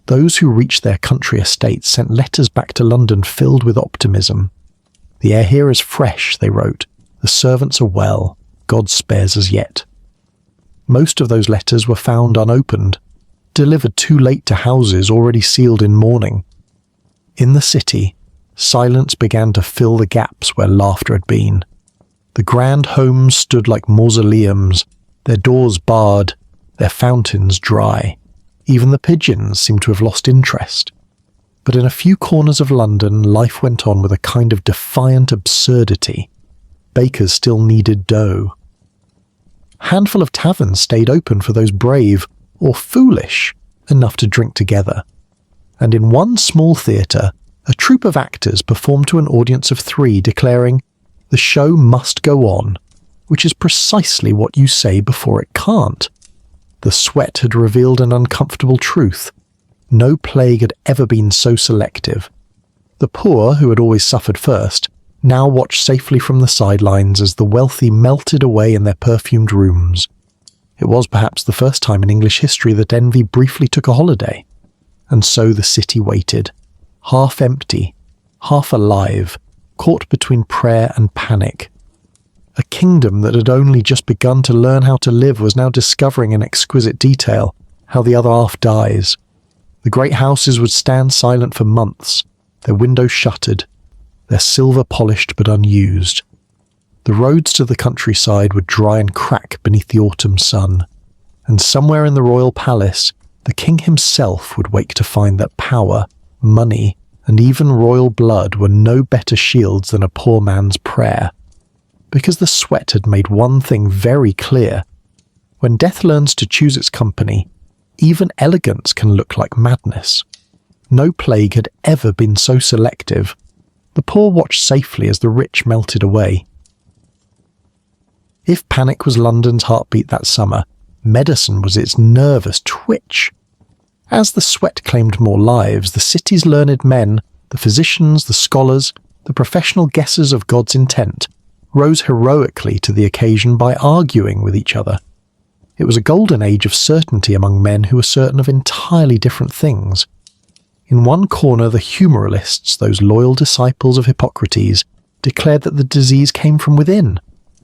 Those who reached their country estates sent letters back to London filled with optimism. The air here is fresh, they wrote. The servants are well. God spares us yet. Most of those letters were found unopened, delivered too late to houses already sealed in mourning. In the city, Silence began to fill the gaps where laughter had been. The grand homes stood like mausoleums, their doors barred, their fountains dry. Even the pigeons seemed to have lost interest. But in a few corners of London, life went on with a kind of defiant absurdity. Bakers still needed dough. A handful of taverns stayed open for those brave, or foolish, enough to drink together. And in one small theatre, a troupe of actors performed to an audience of 3, declaring, "The show must go on," which is precisely what you say before it can't. The sweat had revealed an uncomfortable truth. No plague had ever been so selective. The poor, who had always suffered first, now watched safely from the sidelines as the wealthy melted away in their perfumed rooms. It was perhaps the first time in English history that envy briefly took a holiday. And so the city waited, half empty, half alive, caught between prayer and panic. A kingdom that had only just begun to learn how to live was now discovering in exquisite detail how the other half dies. The great houses would stand silent for months, their windows shuttered, their silver polished but unused. The roads to the countryside would dry and crack beneath the autumn sun, and somewhere in the royal palace, the king himself would wake to find that power, money, and even royal blood were no better shields than a poor man's prayer. Because the sweat had made one thing very clear. When death learns to choose its company, even elegance can look like madness. No plague had ever been so selective. The poor watched safely as the rich melted away. If panic was London's heartbeat that summer, medicine was its nervous twitch. As the sweat claimed more lives, the city's learned men, the physicians, the scholars, the professional guessers of God's intent, rose heroically to the occasion by arguing with each other. It was a golden age of certainty among men who were certain of entirely different things. In one corner, the humoralists, those loyal disciples of Hippocrates, declared that the disease came from within.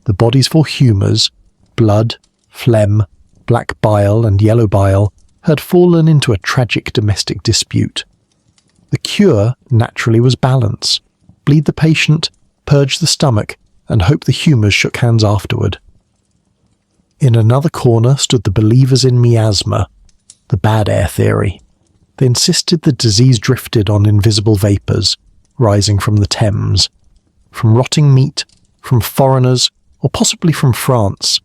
The body's 4 humours, blood, phlegm, black bile and yellow bile, had fallen into a tragic domestic dispute. The cure, naturally, was balance. Bleed the patient, purge the stomach, and hope the humours shook hands afterward. In another corner stood the believers in miasma, the bad air theory. They insisted the disease drifted on invisible vapours, rising from the Thames, from rotting meat, from foreigners, or possibly from France.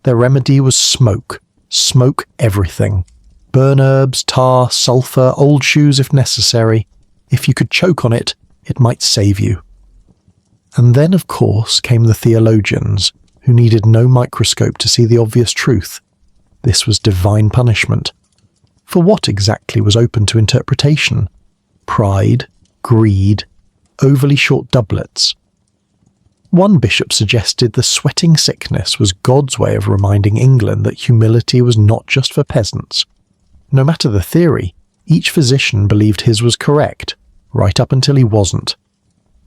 Their remedy was smoke. Smoke everything. Burn herbs, tar, sulphur, old shoes if necessary. If you could choke on it, it might save you. And then, of course, came the theologians, who needed no microscope to see the obvious truth. This was divine punishment. For what exactly was open to interpretation? Pride, greed, overly short doublets. One bishop suggested the sweating sickness was God's way of reminding England that humility was not just for peasants. No matter the theory, each physician believed his was correct, right up until he wasn't.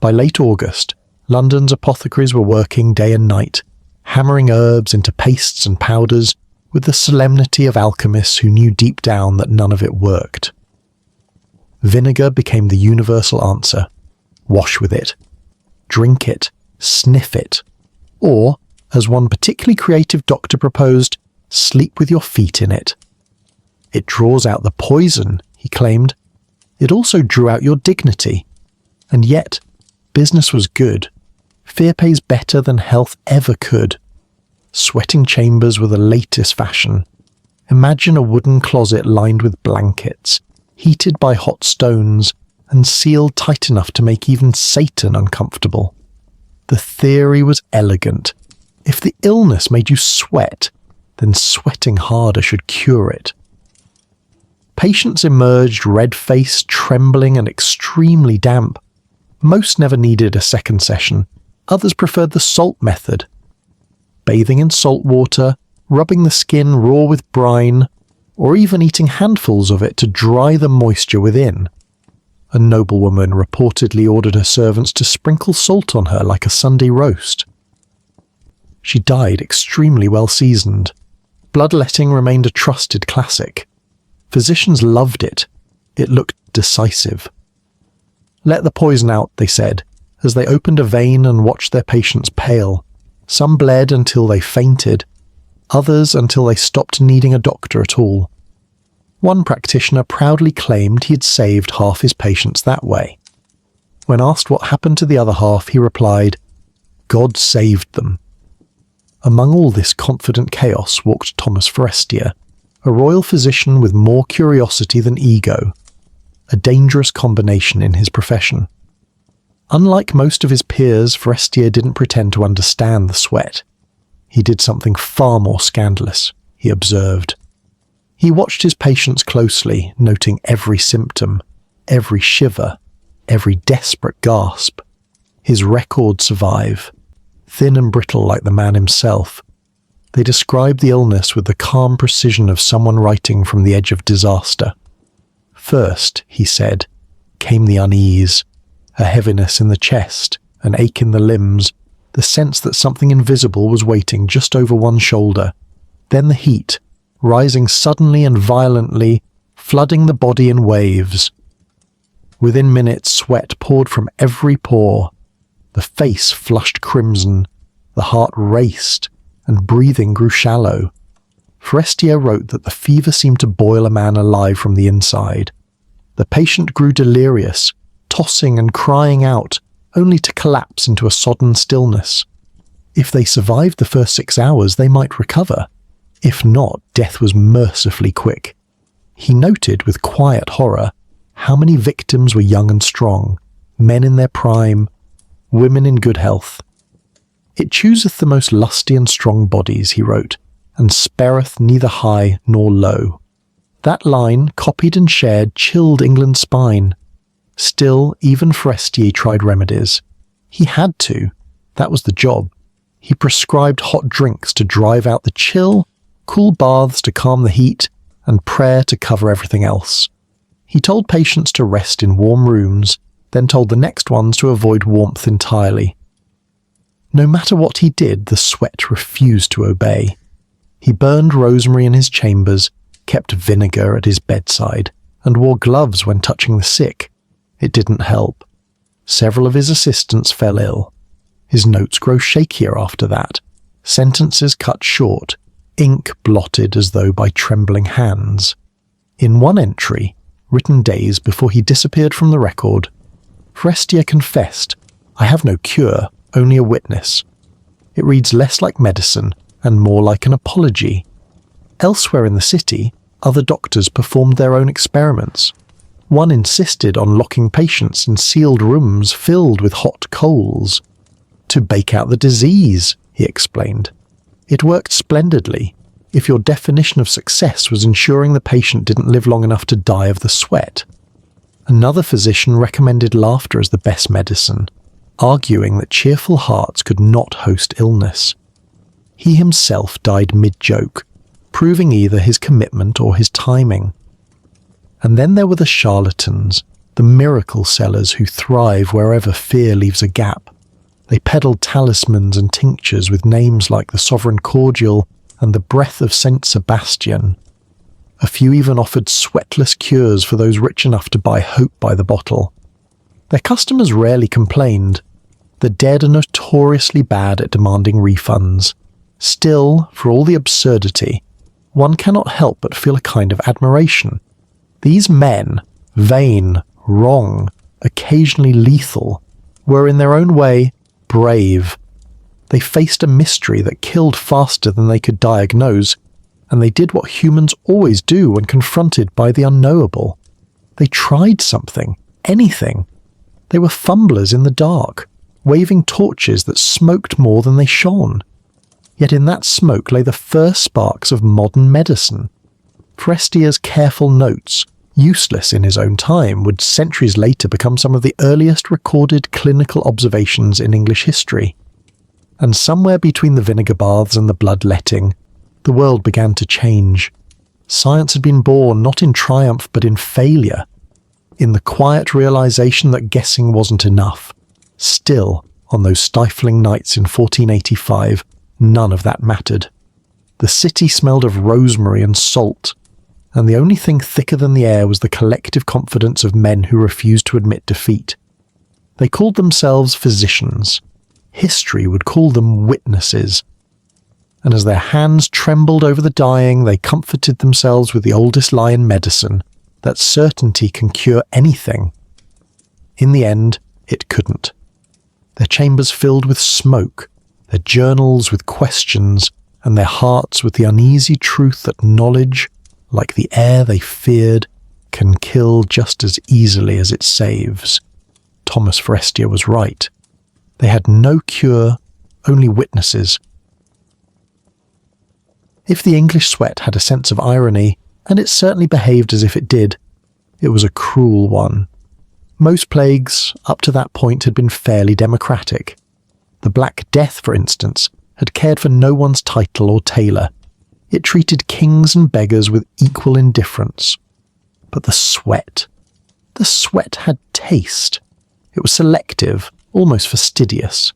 By late August, London's apothecaries were working day and night, hammering herbs into pastes and powders with the solemnity of alchemists who knew deep down that none of it worked. Vinegar became the universal answer. Wash with it. Drink it. Sniff it. Or, as one particularly creative doctor proposed, sleep with your feet in it. It draws out the poison, he claimed. It also drew out your dignity. And yet, business was good. Fear pays better than health ever could. Sweating chambers were the latest fashion. Imagine a wooden closet lined with blankets, heated by hot stones, and sealed tight enough to make even Satan uncomfortable. The theory was elegant. If the illness made you sweat, then sweating harder should cure it. Patients emerged red-faced, trembling, and extremely damp. Most never needed a second session. Others preferred the salt method. Bathing in salt water, rubbing the skin raw with brine, or even eating handfuls of it to dry the moisture within. A noblewoman reportedly ordered her servants to sprinkle salt on her like a Sunday roast. She died extremely well seasoned. Bloodletting remained a trusted classic. Physicians loved it. It looked decisive. Let the poison out, they said, as they opened a vein and watched their patients pale. Some bled until they fainted, others until they stopped needing a doctor at all. One practitioner proudly claimed he had saved half his patients that way. When asked what happened to the other half, he replied, "God saved them." Among all this confident chaos walked Thomas Forestier, a royal physician with more curiosity than ego, a dangerous combination in his profession. Unlike most of his peers, Forestier didn't pretend to understand the sweat. He did something far more scandalous, he observed. He watched his patients closely, noting every symptom, every shiver, every desperate gasp. His records survive, thin and brittle like the man himself. They described the illness with the calm precision of someone writing from the edge of disaster. First, he said, came the unease, a heaviness in the chest, an ache in the limbs, the sense that something invisible was waiting just over one shoulder. Then the heat, rising suddenly and violently, flooding the body in waves. Within minutes, sweat poured from every pore. The face flushed crimson, the heart raced, and breathing grew shallow. Forestier wrote that the fever seemed to boil a man alive from the inside. The patient grew delirious, tossing and crying out, only to collapse into a sodden stillness. If they survived the first 6 hours, they might recover. If not, death was mercifully quick. He noted with quiet horror how many victims were young and strong, men in their prime, women in good health. "It chooseth the most lusty and strong bodies," he wrote, "and spareth neither high nor low." That line, copied and shared, chilled England's spine. Still, even Forestier tried remedies. He had to. That was the job. He prescribed hot drinks to drive out the chill, cool baths to calm the heat, and prayer to cover everything else. He told patients to rest in warm rooms, then told the next ones to avoid warmth entirely. No matter what he did, the sweat refused to obey. He burned rosemary in his chambers, kept vinegar at his bedside, and wore gloves when touching the sick. It didn't help. Several of his assistants fell ill. His notes grew shakier after that, sentences cut short, ink blotted as though by trembling hands. In one entry, written days before he disappeared from the record, Forestier confessed, "I have no cure, only a witness." It reads less like medicine and more like an apology. Elsewhere in the city, other doctors performed their own experiments. One insisted on locking patients in sealed rooms filled with hot coals. "To bake out the disease," he explained. It worked splendidly, if your definition of success was ensuring the patient didn't live long enough to die of the sweat. Another physician recommended laughter as the best medicine, arguing that cheerful hearts could not host illness. He himself died mid-joke, proving either his commitment or his timing. And then there were the charlatans, the miracle sellers who thrive wherever fear leaves a gap. They peddled talismans and tinctures with names like the Sovereign Cordial and the Breath of Saint Sebastian. A few even offered sweatless cures for those rich enough to buy hope by the bottle. Their customers rarely complained. The dead are notoriously bad at demanding refunds. Still, for all the absurdity, one cannot help but feel a kind of admiration. These men, vain, wrong, occasionally lethal, were in their own way brave. They faced a mystery that killed faster than they could diagnose, and they did what humans always do when confronted by the unknowable. They tried something, anything. They were fumblers in the dark, waving torches that smoked more than they shone. Yet in that smoke lay the first sparks of modern medicine. Forestier's careful notes, useless in his own time, would centuries later become some of the earliest recorded clinical observations in English history. And somewhere between the vinegar baths and the bloodletting, the world began to change. Science had been born not in triumph but in failure, in the quiet realization that guessing wasn't enough. Still, on those stifling nights in 1485, none of that mattered. The city smelled of rosemary and salt, and the only thing thicker than the air was the collective confidence of men who refused to admit defeat. They called themselves physicians. History would call them witnesses. And as their hands trembled over the dying, they comforted themselves with the oldest lie in medicine, that certainty can cure anything. In the end, it couldn't. Their chambers filled with smoke, their journals with questions, and their hearts with the uneasy truth that knowledge, like the air they feared, can kill just as easily as it saves. Thomas Forestier was right. They had no cure, only witnesses. If the English sweat had a sense of irony, and it certainly behaved as if it did, it was a cruel one. Most plagues, up to that point, had been fairly democratic. The Black Death, for instance, had cared for no one's title or tailor. It treated kings and beggars with equal indifference. But the sweat had taste. It was selective, almost fastidious.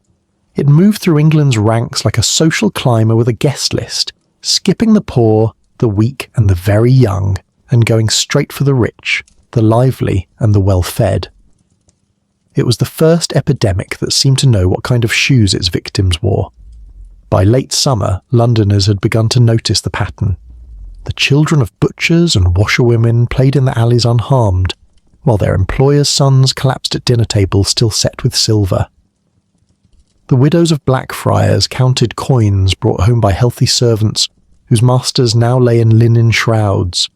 It moved through England's ranks like a social climber with a guest list, skipping the poor, the weak and the very young, and going straight for the rich, the lively and the well-fed. It was the first epidemic that seemed to know what kind of shoes its victims wore. By late summer, Londoners had begun to notice the pattern. The children of butchers and washerwomen played in the alleys unharmed, while their employers' sons collapsed at dinner tables still set with silver. The widows of Blackfriars counted coins brought home by healthy servants whose masters now lay in linen shrouds.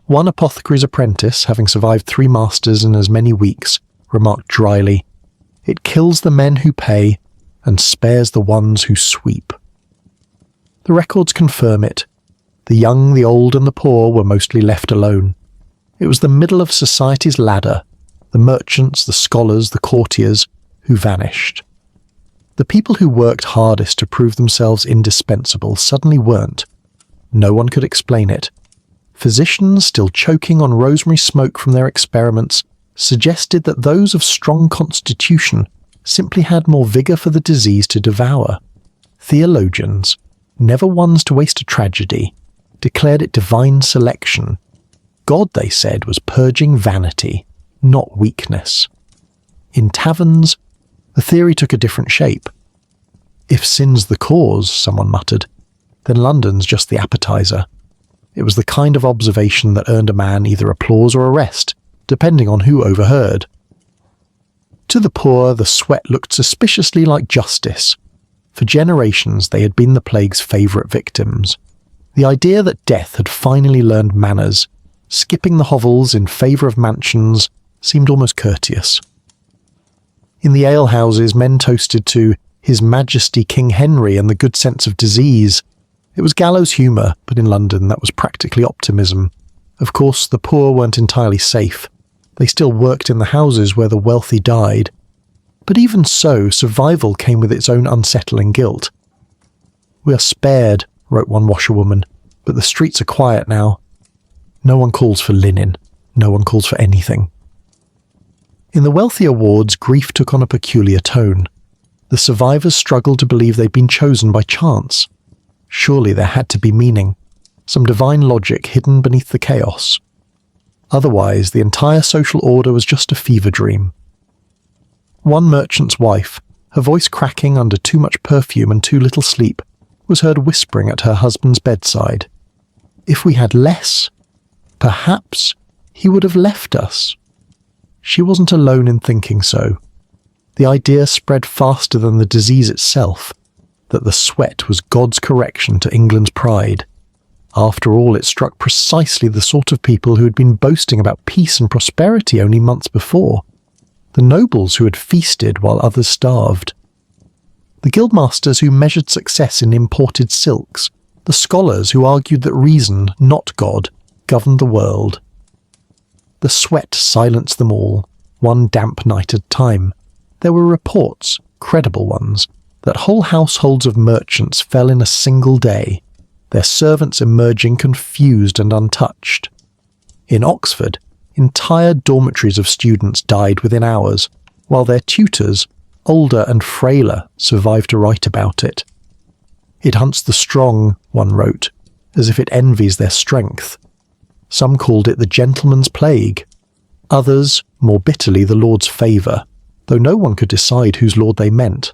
One apothecary's apprentice, having survived 3 masters in as many weeks, remarked dryly, "It kills the men who pay and spares the ones who sweep." The records confirm it. The young, the old and the poor were mostly left alone. It was the middle of society's ladder, the merchants, the scholars, the courtiers, who vanished. The people who worked hardest to prove themselves indispensable suddenly weren't. No one could explain it. Physicians, still choking on rosemary smoke from their experiments, suggested that those of strong constitution simply had more vigour for the disease to devour. Theologians, never ones to waste a tragedy, declared it divine selection. God, they said, was purging vanity, not weakness. In taverns, the theory took a different shape. If sin's the cause, someone muttered, then London's just the appetizer. It was the kind of observation that earned a man either applause or arrest, depending on who overheard. To the poor, the sweat looked suspiciously like justice. For generations, they had been the plague's favourite victims. The idea that death had finally learned manners, skipping the hovels in favour of mansions, seemed almost courteous. In the alehouses, men toasted to His Majesty King Henry and the good sense of disease. It was gallows humour, but in London that was practically optimism. Of course, the poor weren't entirely safe. They still worked in the houses where the wealthy died. But even so, survival came with its own unsettling guilt. "We are spared," wrote one washerwoman, "but the streets are quiet now. No one calls for linen. No one calls for anything." In the wealthier wards, grief took on a peculiar tone. The survivors struggled to believe they'd been chosen by chance. Surely there had to be meaning, some divine logic hidden beneath the chaos. Otherwise, the entire social order was just a fever dream. One merchant's wife, her voice cracking under too much perfume and too little sleep, was heard whispering at her husband's bedside. If we had less, perhaps he would have left us. She wasn't alone in thinking so. The idea spread faster than the disease itself, that the sweat was God's correction to England's pride. After all, it struck precisely the sort of people who had been boasting about peace and prosperity only months before, the nobles who had feasted while others starved, the guildmasters who measured success in imported silks, the scholars who argued that reason, not God, governed the world. The sweat silenced them all, one damp night at a time. There were reports, credible ones, that whole households of merchants fell in a single day, their servants emerging confused and untouched. In Oxford, entire dormitories of students died within hours, while their tutors, older and frailer, survived to write about it. "It hunts the strong," one wrote, as if it envies their strength. Some called it the gentleman's plague. Others, more bitterly, the Lord's favour, though no one could decide whose lord they meant.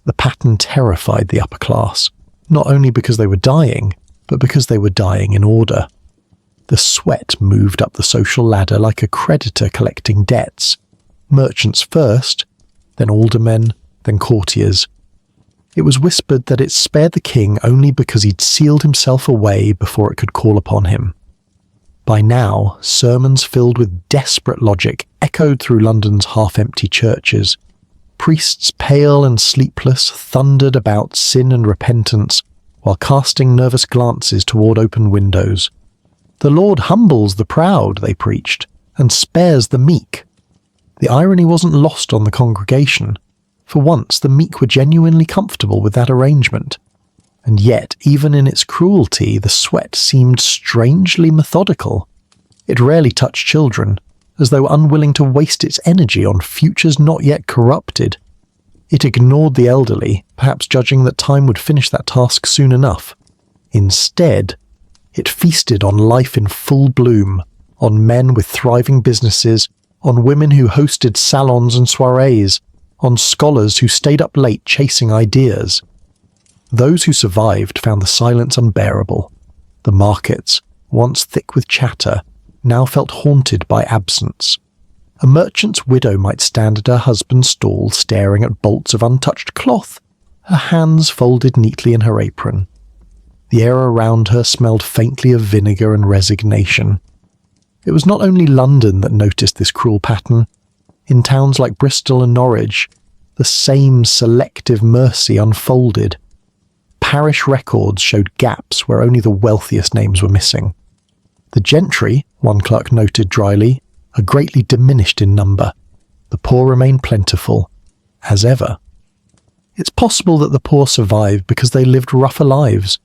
The pattern terrified the upper class, not only because they were dying, but because they were dying in order. The sweat moved up the social ladder like a creditor collecting debts. Merchants first, then aldermen, then courtiers. It was whispered that it spared the king only because he'd sealed himself away before it could call upon him. By now, sermons filled with desperate logic echoed through London's half-empty churches. Priests, pale and sleepless, thundered about sin and repentance while casting nervous glances toward open windows. The Lord humbles the proud, they preached, and spares the meek. The irony wasn't lost on the congregation. For once, the meek were genuinely comfortable with that arrangement. And yet, even in its cruelty, the sweat seemed strangely methodical. It rarely touched children, as though unwilling to waste its energy on futures not yet corrupted. It ignored the elderly, perhaps judging that time would finish that task soon enough. Instead, it feasted on life in full bloom, on men with thriving businesses, on women who hosted salons and soirees, on scholars who stayed up late chasing ideas. Those who survived found the silence unbearable. The markets, once thick with chatter, now felt haunted by absence. A merchant's widow might stand at her husband's stall staring at bolts of untouched cloth, her hands folded neatly in her apron. The air around her smelled faintly of vinegar and resignation. It was not only London that noticed this cruel pattern. In towns like Bristol and Norwich, the same selective mercy unfolded. Parish records showed gaps where only the wealthiest names were missing. The gentry, one clerk noted dryly, are greatly diminished in number. The poor remain plentiful, as ever. It's possible that the poor survived because they lived rougher lives,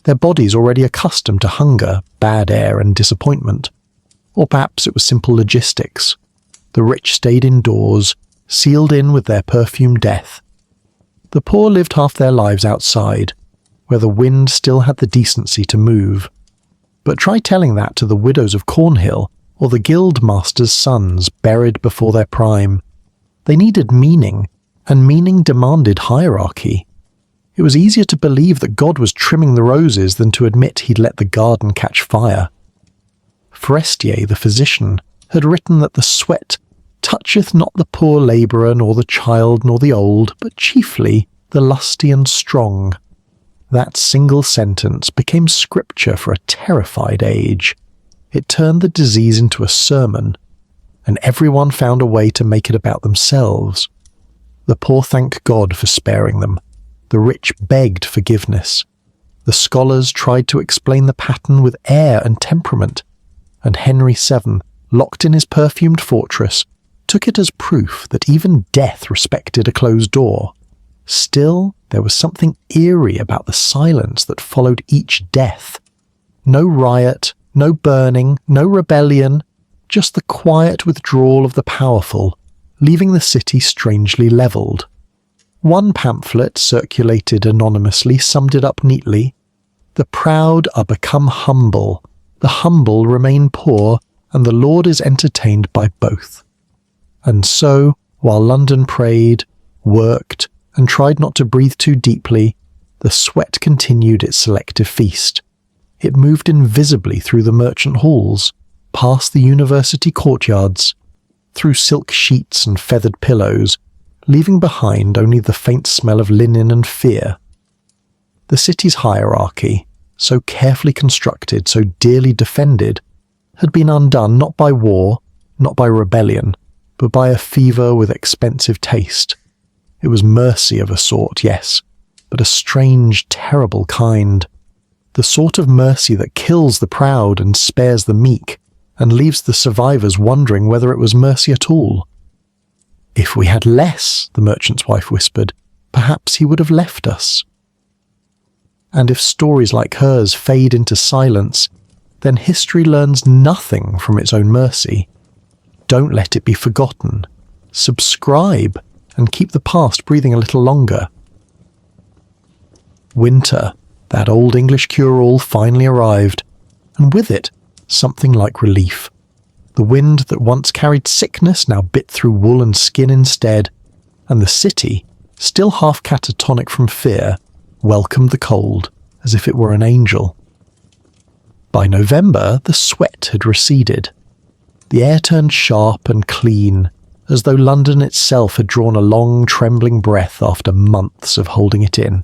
their bodies already accustomed to hunger, bad air and disappointment. Or perhaps it was simple logistics. The rich stayed indoors, sealed in with their perfume death. The poor lived half their lives outside, where the wind still had the decency to move. But try telling that to the widows of Cornhill or the guildmasters' sons buried before their prime. They needed meaning, and meaning demanded hierarchy. It was easier to believe that God was trimming the roses than to admit he'd let the garden catch fire. Forestier, the physician, had written that the sweat toucheth not the poor labourer nor the child nor the old, but chiefly the lusty and strong. That single sentence became scripture for a terrified age. It turned the disease into a sermon, and everyone found a way to make it about themselves. The poor thanked God for sparing them. The rich begged forgiveness. The scholars tried to explain the pattern with air and temperament, and Henry VII, locked in his perfumed fortress, took it as proof that even death respected a closed door. Still, there was something eerie about the silence that followed each death. No riot, no burning, no rebellion, just the quiet withdrawal of the powerful, leaving the city strangely levelled. One pamphlet, circulated anonymously, summed it up neatly. The proud are become humble, the humble remain poor, and the Lord is entertained by both. And so, while London prayed, worked, and tried not to breathe too deeply, the sweat continued its selective feast. It moved invisibly through the merchant halls, past the university courtyards, through silk sheets and feathered pillows, leaving behind only the faint smell of linen and fear. The city's hierarchy, so carefully constructed, so dearly defended, had been undone not by war, not by rebellion, but by a fever with expensive taste. It was mercy of a sort, yes, but a strange, terrible kind. The sort of mercy that kills the proud and spares the meek, and leaves the survivors wondering whether it was mercy at all. If we had less, the merchant's wife whispered, perhaps he would have left us. And if stories like hers fade into silence, then history learns nothing from its own mercy. Don't let it be forgotten. Subscribe, and keep the past breathing a little longer. Winter, that old English cure-all, finally arrived, and with it, something like relief. The wind that once carried sickness now bit through wool and skin instead, and the city, still half catatonic from fear, welcomed the cold as if it were an angel. By November, the sweat had receded. The air turned sharp and clean, as though London itself had drawn a long, trembling breath after months of holding it in.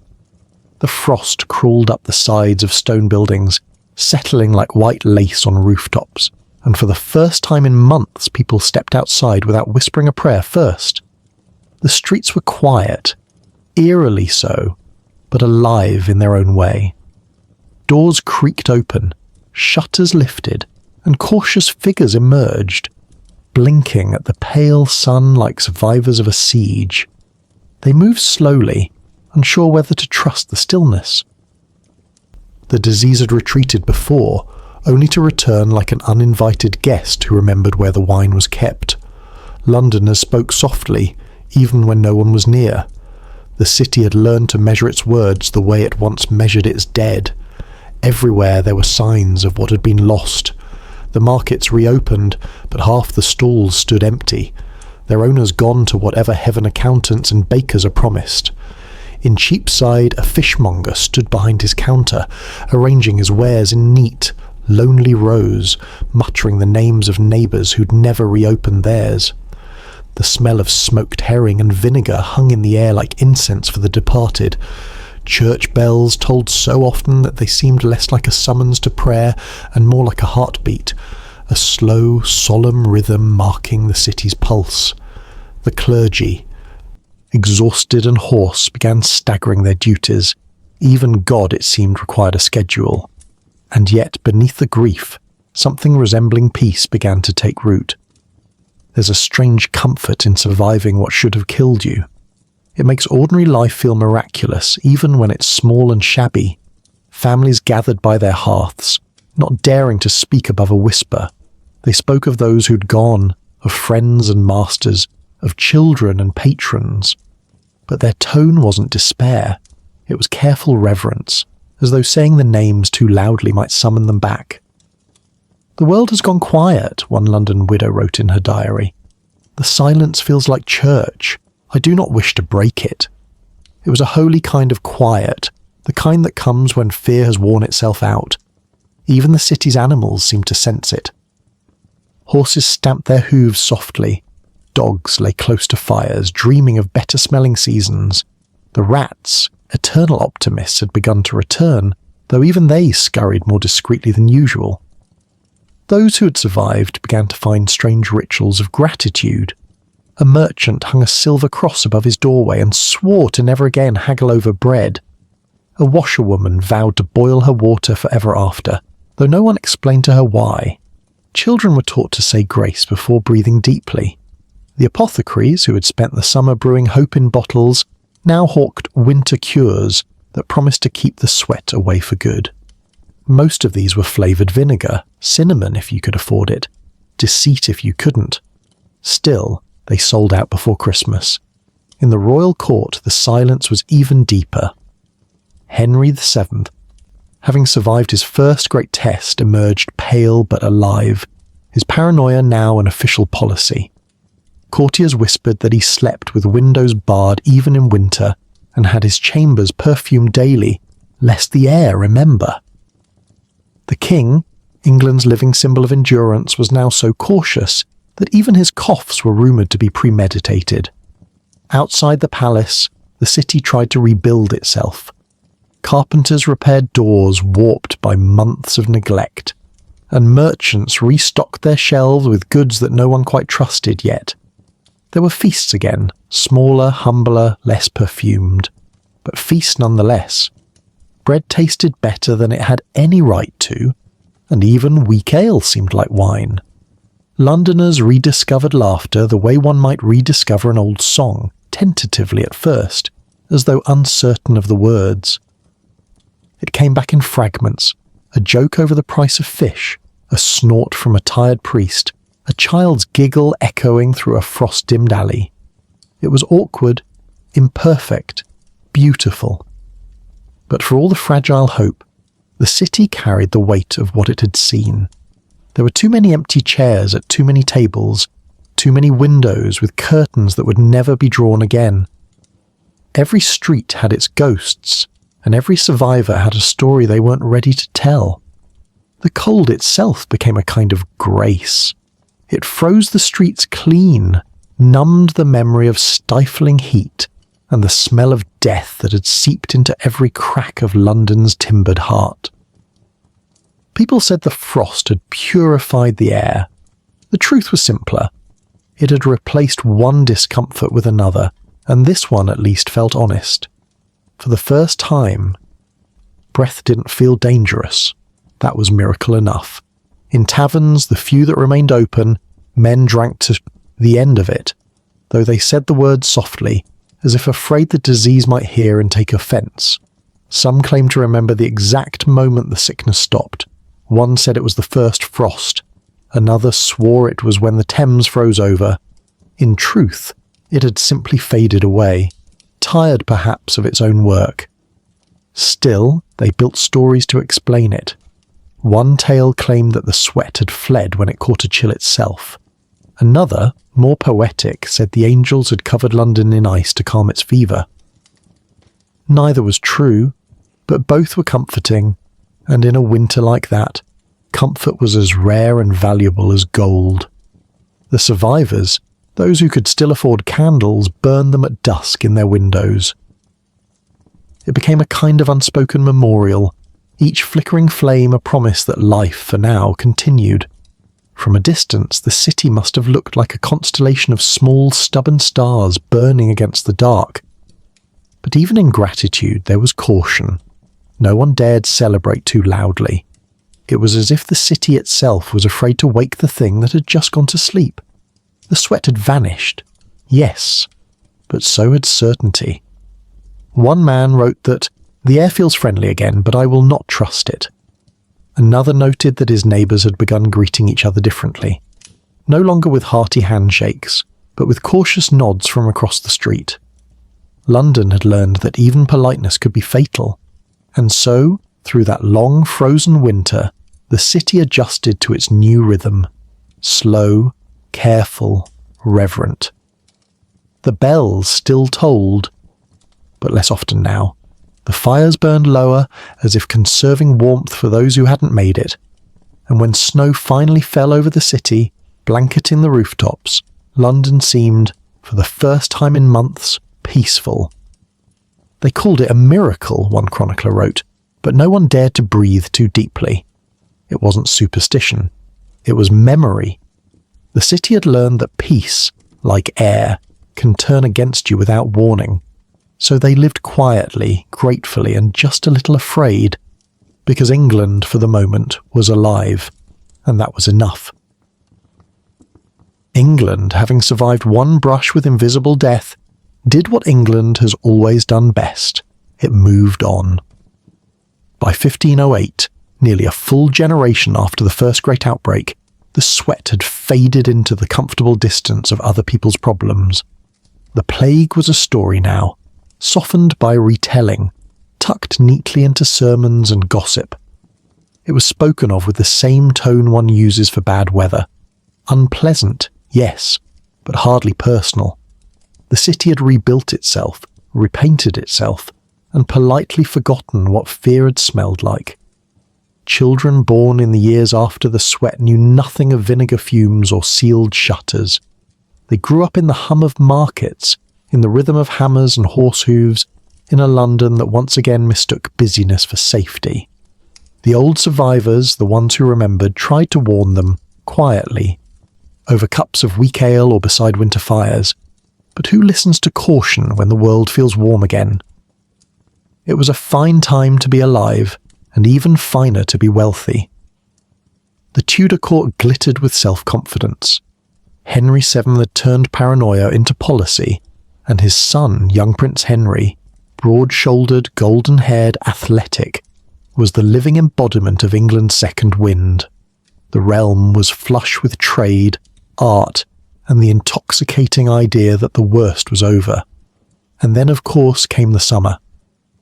The frost crawled up the sides of stone buildings, settling like white lace on rooftops, and for the first time in months people stepped outside without whispering a prayer first. The streets were quiet, eerily so, but alive in their own way. Doors creaked open, shutters lifted, and cautious figures emerged, blinking at the pale sun like survivors of a siege. They moved slowly, unsure whether to trust the stillness. The disease had retreated before, only to return like an uninvited guest who remembered where the wine was kept. Londoners spoke softly, even when no one was near. The city had learned to measure its words the way it once measured its dead. Everywhere there were signs of what had been lost. The markets reopened, but half the stalls stood empty, their owners gone to whatever heaven accountants and bakers are promised. In Cheapside, a fishmonger stood behind his counter, arranging his wares in neat, lonely rows, muttering the names of neighbours who'd never reopened theirs. The smell of smoked herring and vinegar hung in the air like incense for the departed. Church bells tolled so often that they seemed less like a summons to prayer and more like a heartbeat, a slow, solemn rhythm marking the city's pulse. The clergy, exhausted and hoarse, began staggering their duties. Even God, it seemed, required a schedule. And yet, beneath the grief, something resembling peace began to take root. There's a strange comfort in surviving what should have killed you. It makes ordinary life feel miraculous, even when it's small and shabby. Families gathered by their hearths, not daring to speak above a whisper. They spoke of those who'd gone, of friends and masters, of children and patrons. But their tone wasn't despair. It was careful reverence, as though saying the names too loudly might summon them back. "The world has gone quiet," one London widow wrote in her diary. "The silence feels like church. I do not wish to break it." It was a holy kind of quiet, the kind that comes when fear has worn itself out. Even the city's animals seemed to sense it. Horses stamped their hooves softly. Dogs lay close to fires, dreaming of better-smelling seasons. The rats, eternal optimists, had begun to return, though even they scurried more discreetly than usual. Those who had survived began to find strange rituals of gratitude. A merchant hung a silver cross above his doorway and swore to never again haggle over bread. A washerwoman vowed to boil her water forever after, though no one explained to her why. Children were taught to say grace before breathing deeply. The apothecaries, who had spent the summer brewing hope in bottles, now hawked winter cures that promised to keep the sweat away for good. Most of these were flavoured vinegar, cinnamon if you could afford it, deceit if you couldn't. Still, they sold out before Christmas. In the royal court, the silence was even deeper. Henry VII, having survived his first great test, emerged pale but alive, his paranoia now an official policy. Courtiers whispered that he slept with windows barred even in winter and had his chambers perfumed daily, lest the air remember. The king, England's living symbol of endurance, was now so cautious that even his coughs were rumoured to be premeditated. Outside the palace, the city tried to rebuild itself. Carpenters repaired doors warped by months of neglect, and merchants restocked their shelves with goods that no one quite trusted yet. There were feasts again, smaller, humbler, less perfumed, but feasts nonetheless. Bread tasted better than it had any right to, and even weak ale seemed like wine. Londoners rediscovered laughter the way one might rediscover an old song, tentatively at first, as though uncertain of the words. It came back in fragments, a joke over the price of fish, a snort from a tired priest, a child's giggle echoing through a frost-dimmed alley. It was awkward, imperfect, beautiful. But for all the fragile hope, the city carried the weight of what it had seen. There were too many empty chairs at too many tables, too many windows with curtains that would never be drawn again. Every street had its ghosts, and every survivor had a story they weren't ready to tell. The cold itself became a kind of grace. It froze the streets clean, numbed the memory of stifling heat and the smell of death that had seeped into every crack of London's timbered heart. People said the frost had purified the air. The truth was simpler. It had replaced one discomfort with another, and this one at least felt honest. For the first time, breath didn't feel dangerous. That was miracle enough. In taverns, the few that remained open, men drank to the end of it, though they said the words softly, as if afraid the disease might hear and take offence. Some claimed to remember the exact moment the sickness stopped. One said it was the first frost. Another swore it was when the Thames froze over. In truth, it had simply faded away, tired perhaps of its own work. Still, they built stories to explain it. One tale claimed that the sweat had fled when it caught a chill itself. Another, more poetic, said the angels had covered London in ice to calm its fever. Neither was true, but both were comforting, and in a winter like that, comfort was as rare and valuable as gold. The survivors, those who could still afford candles, burned them at dusk in their windows. It became a kind of unspoken memorial, each flickering flame a promise that life, for now, continued. From a distance, the city must have looked like a constellation of small, stubborn stars burning against the dark. But even in gratitude, there was caution. No one dared celebrate too loudly. It was as if the city itself was afraid to wake the thing that had just gone to sleep. The sweat had vanished, yes, but so had certainty. One man wrote that, "The air feels friendly again, but I will not trust it." Another noted that his neighbours had begun greeting each other differently, no longer with hearty handshakes, but with cautious nods from across the street. London had learned that even politeness could be fatal, and so, through that long frozen winter, the city adjusted to its new rhythm, slow, careful, reverent. The bells still tolled, but less often now. The fires burned lower, as if conserving warmth for those who hadn't made it, and when snow finally fell over the city, blanketing the rooftops, London seemed, for the first time in months, peaceful. They called it a miracle, one chronicler wrote, but no one dared to breathe too deeply. It wasn't superstition. It was memory. The city had learned that peace, like air, can turn against you without warning. So they lived quietly, gratefully, and just a little afraid, because England, for the moment, was alive, and that was enough. England, having survived one brush with invisible death, did what England has always done best. It moved on. By 1508, nearly a full generation after the first great outbreak, the sweat had faded into the comfortable distance of other people's problems. The plague was a story now, softened by retelling, tucked neatly into sermons and gossip. It was spoken of with the same tone one uses for bad weather. Unpleasant, yes, but hardly personal. The city had rebuilt itself, repainted itself, and politely forgotten what fear had smelled like. Children born in the years after the sweat knew nothing of vinegar fumes or sealed shutters. They grew up in the hum of markets, in the rhythm of hammers and horse hooves, in a London that once again mistook busyness for safety. The old survivors, the ones who remembered, tried to warn them, quietly, over cups of weak ale or beside winter fires. But who listens to caution when the world feels warm again? It was a fine time to be alive, and even finer to be wealthy. The Tudor court glittered with self-confidence. Henry VII had turned paranoia into policy, and his son, young Prince Henry, broad-shouldered, golden-haired, athletic, was the living embodiment of England's second wind. The realm was flush with trade, art, and the intoxicating idea that the worst was over. And then, of course, came the summer.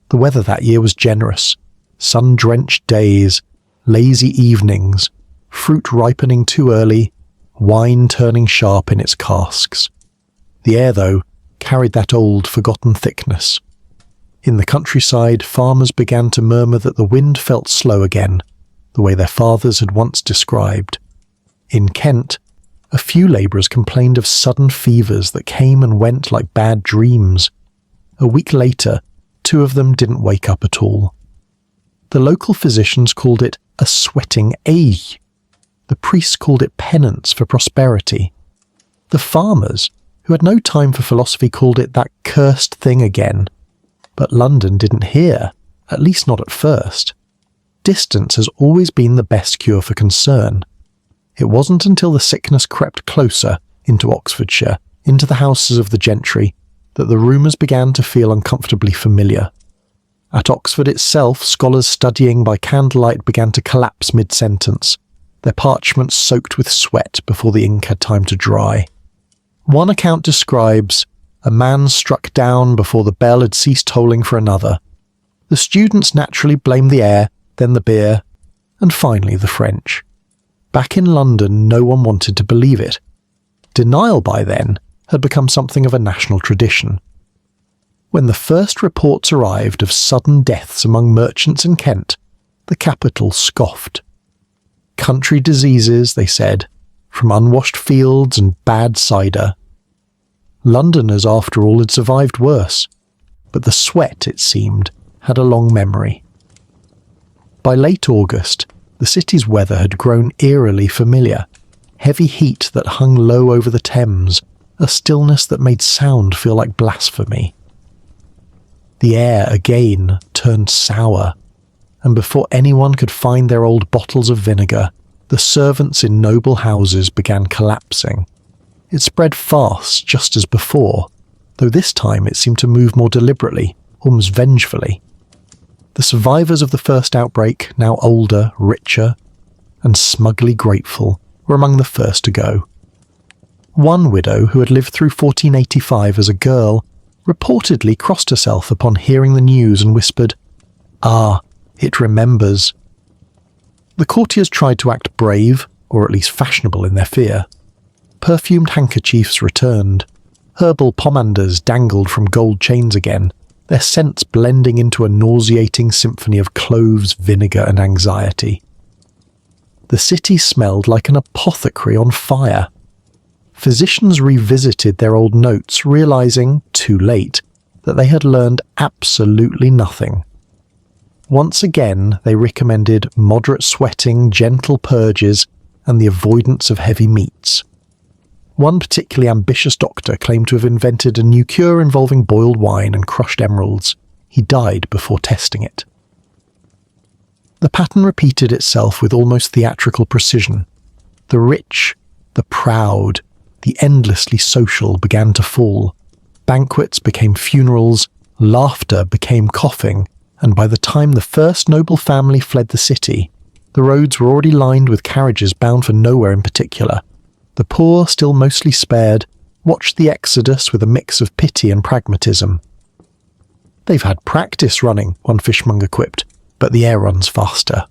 The weather that year was generous. Sun-drenched days, lazy evenings, fruit ripening too early, wine turning sharp in its casks. The air, though, carried that old, forgotten thickness. In the countryside, farmers began to murmur that the wind felt slow again, the way their fathers had once described. In Kent, a few labourers complained of sudden fevers that came and went like bad dreams. A week later, 2 of them didn't wake up at all. The local physicians called it a sweating ague. The priests called it penance for prosperity. The farmers, who had no time for philosophy, called it that cursed thing again. But London didn't hear, at least not at first. Distance has always been the best cure for concern. It wasn't until the sickness crept closer into Oxfordshire, into the houses of the gentry, that the rumours began to feel uncomfortably familiar. At Oxford itself, scholars studying by candlelight began to collapse mid-sentence, their parchments soaked with sweat before the ink had time to dry. One account describes a man struck down before the bell had ceased tolling for another. The students naturally blamed the air, then the beer, and finally the French. Back in London, no one wanted to believe it. Denial by then had become something of a national tradition. When the first reports arrived of sudden deaths among merchants in Kent, the capital scoffed. Country diseases, they said, from unwashed fields and bad cider. Londoners, after all, had survived worse, but the sweat, it seemed, had a long memory. By late August, the city's weather had grown eerily familiar. Heavy heat that hung low over the Thames, a stillness that made sound feel like blasphemy. The air again turned sour, and before anyone could find their old bottles of vinegar, the servants in noble houses began collapsing. It spread fast, just as before, though this time it seemed to move more deliberately, almost vengefully. The survivors of the first outbreak, now older, richer, and smugly grateful, were among the first to go. One widow, who had lived through 1485 as a girl, reportedly crossed herself upon hearing the news and whispered, "Ah, it remembers." The courtiers tried to act brave, or at least fashionable in their fear. Perfumed handkerchiefs returned. Herbal pomanders dangled from gold chains again, their scents blending into a nauseating symphony of cloves, vinegar, and anxiety. The city smelled like an apothecary on fire. Physicians revisited their old notes, realizing, too late, that they had learned absolutely nothing. Once again, they recommended moderate sweating, gentle purges, and the avoidance of heavy meats. One particularly ambitious doctor claimed to have invented a new cure involving boiled wine and crushed emeralds. He died before testing it. The pattern repeated itself with almost theatrical precision. The rich, the proud, the endlessly social began to fall. Banquets became funerals, laughter became coughing, and by the time the first noble family fled the city, the roads were already lined with carriages bound for nowhere in particular. The poor, still mostly spared, watched the exodus with a mix of pity and pragmatism. "They've had practice running," one fishmonger quipped, "but the air runs faster."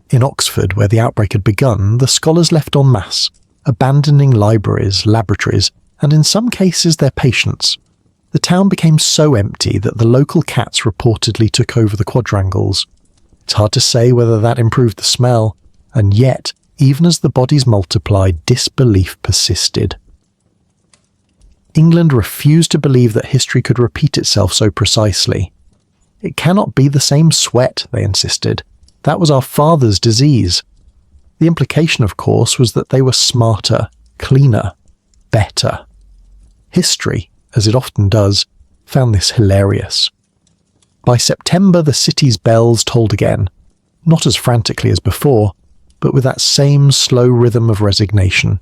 In Oxford, where the outbreak had begun, the scholars left en masse, abandoning libraries, laboratories, and in some cases their patients. The town became so empty that the local cats reportedly took over the quadrangles. It's hard to say whether that improved the smell, and yet, even as the bodies multiplied, disbelief persisted. England refused to believe that history could repeat itself so precisely. "It cannot be the same sweat," they insisted. "That was our father's disease." The implication, of course, was that they were smarter, cleaner, better. History, as it often does, found this hilarious. By September, the city's bells tolled again, not as frantically as before, but with that same slow rhythm of resignation.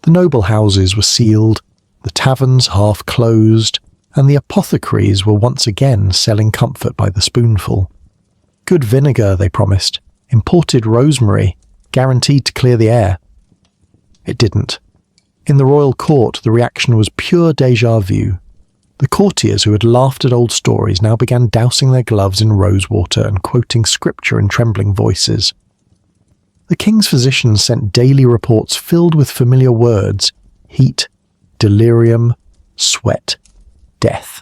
The noble houses were sealed, the taverns half closed, and the apothecaries were once again selling comfort by the spoonful. Good vinegar, they promised, imported rosemary, guaranteed to clear the air. It didn't. In the royal court, the reaction was pure déjà vu. The courtiers who had laughed at old stories now began dousing their gloves in rosewater and quoting scripture in trembling voices. The king's physicians sent daily reports filled with familiar words: heat, delirium, sweat, death.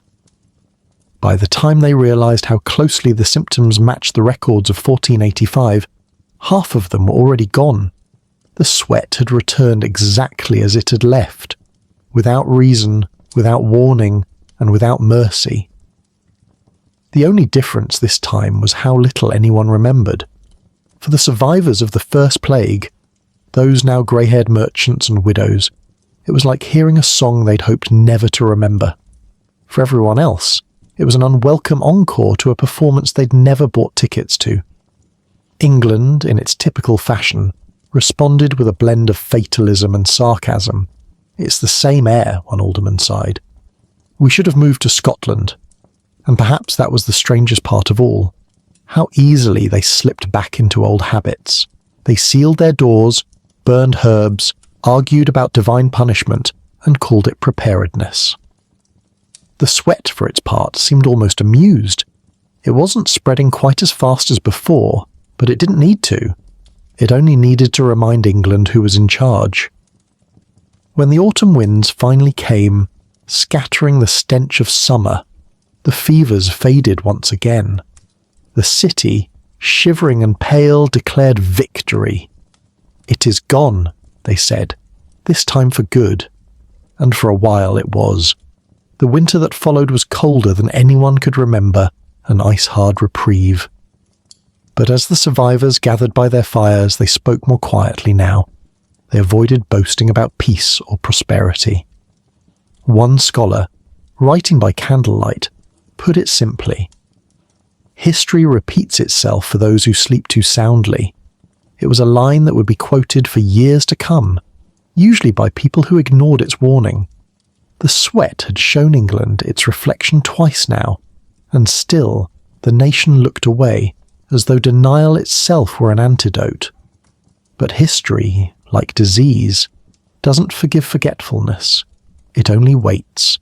By the time they realized how closely the symptoms matched the records of 1485, half of them were already gone. The sweat had returned exactly as it had left, without reason, without warning, and without mercy. The only difference this time was how little anyone remembered. For the survivors of the first plague, those now grey-haired merchants and widows, it was like hearing a song they'd hoped never to remember. For everyone else, it was an unwelcome encore to a performance they'd never bought tickets to. England, in its typical fashion, responded with a blend of fatalism and sarcasm. "It's the same air," one alderman sighed. "We should have moved to Scotland." And perhaps that was the strangest part of all. How easily they slipped back into old habits. They sealed their doors, burned herbs, argued about divine punishment, and called it preparedness. The sweat, for its part, seemed almost amused. It wasn't spreading quite as fast as before, but it didn't need to. It only needed to remind England who was in charge. When the autumn winds finally came, scattering the stench of summer, the fevers faded once again. The city, shivering and pale, declared victory. "It is gone," they said, "this time for good." And for a while it was. The winter that followed was colder than anyone could remember, an ice-hard reprieve. But as the survivors gathered by their fires, they spoke more quietly now. They avoided boasting about peace or prosperity. One scholar, writing by candlelight, put it simply: "History repeats itself for those who sleep too soundly." It was a line that would be quoted for years to come, usually by people who ignored its warning. The sweat had shown England its reflection twice now, and still the nation looked away, as though denial itself were an antidote. But history, like disease, doesn't forgive forgetfulness. It only waits.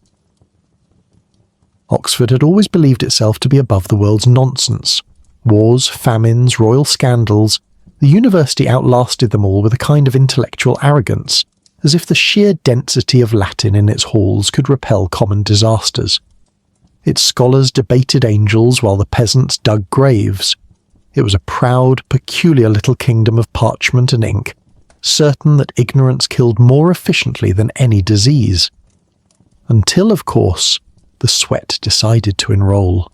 Oxford had always believed itself to be above the world's nonsense. Wars, famines, royal scandals, the university outlasted them all with a kind of intellectual arrogance, as if the sheer density of Latin in its halls could repel common disasters. Its scholars debated angels while the peasants dug graves. It was a proud, peculiar little kingdom of parchment and ink, certain that ignorance killed more efficiently than any disease. Until, of course, the sweat decided to enroll.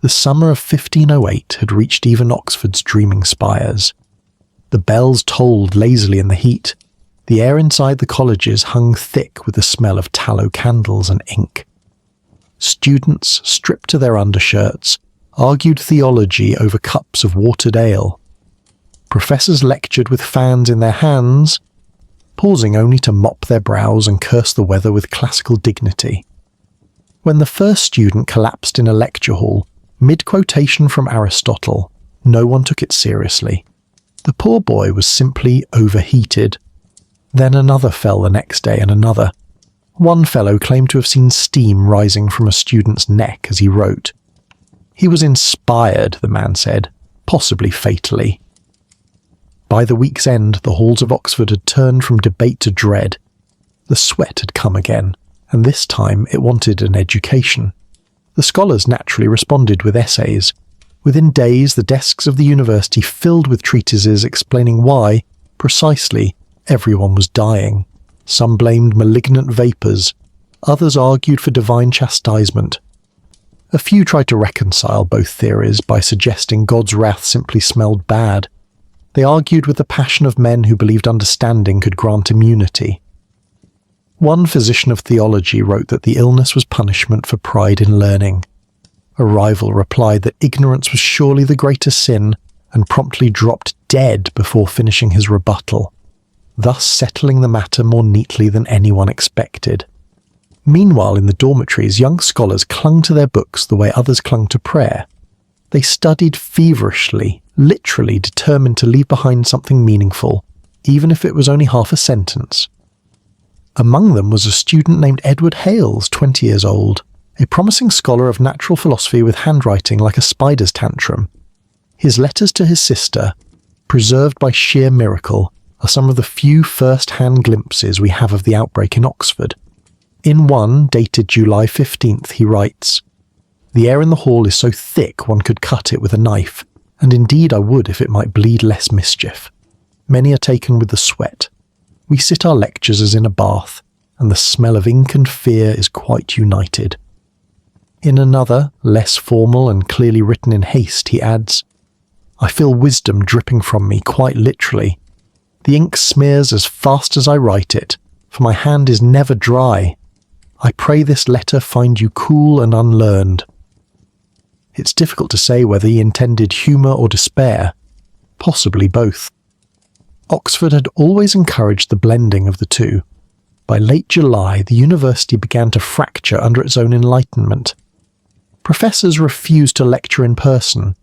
The summer of 1508 had reached even Oxford's dreaming spires. The bells tolled lazily in the heat. The air inside the colleges hung thick with the smell of tallow candles and ink. Students, stripped to their undershirts, argued theology over cups of watered ale. Professors lectured with fans in their hands, pausing only to mop their brows and curse the weather with classical dignity. When the first student collapsed in a lecture hall, mid-quotation from Aristotle, no one took it seriously. The poor boy was simply overheated. Then another fell the next day, and another. One fellow claimed to have seen steam rising from a student's neck as he wrote. He was inspired, the man said, possibly fatally. By the week's end, the halls of Oxford had turned from debate to dread. The sweat had come again, and this time it wanted an education. The scholars naturally responded with essays. Within days, the desks of the university filled with treatises explaining why, precisely, everyone was dying. Some blamed malignant vapours. Others argued for divine chastisement. A few tried to reconcile both theories by suggesting God's wrath simply smelled bad. They argued with the passion of men who believed understanding could grant immunity. One physician of theology wrote that the illness was punishment for pride in learning. A rival replied that ignorance was surely the greater sin, and promptly dropped dead before finishing his rebuttal, thus settling the matter more neatly than anyone expected. Meanwhile, in the dormitories, young scholars clung to their books the way others clung to prayer. They studied feverishly, literally determined to leave behind something meaningful, even if it was only half a sentence. Among them was a student named Edward Hales, 20 years old, a promising scholar of natural philosophy with handwriting like a spider's tantrum. His letters to his sister, preserved by sheer miracle, are some of the few first-hand glimpses we have of the outbreak in Oxford. In one, dated July 15th, he writes, "The air in the hall is so thick one could cut it with a knife, and indeed I would if it might bleed less mischief. Many are taken with the sweat. We sit our lectures as in a bath, and the smell of ink and fear is quite united." In another, less formal and clearly written in haste, he adds, "I feel wisdom dripping from me quite literally. The ink smears as fast as I write it, for my hand is never dry. I pray this letter find you cool and unlearned." It's difficult to say whether he intended humour or despair, possibly both. Oxford had always encouraged the blending of the two. By late July, the university began to fracture under its own enlightenment. Professors refused to lecture in person,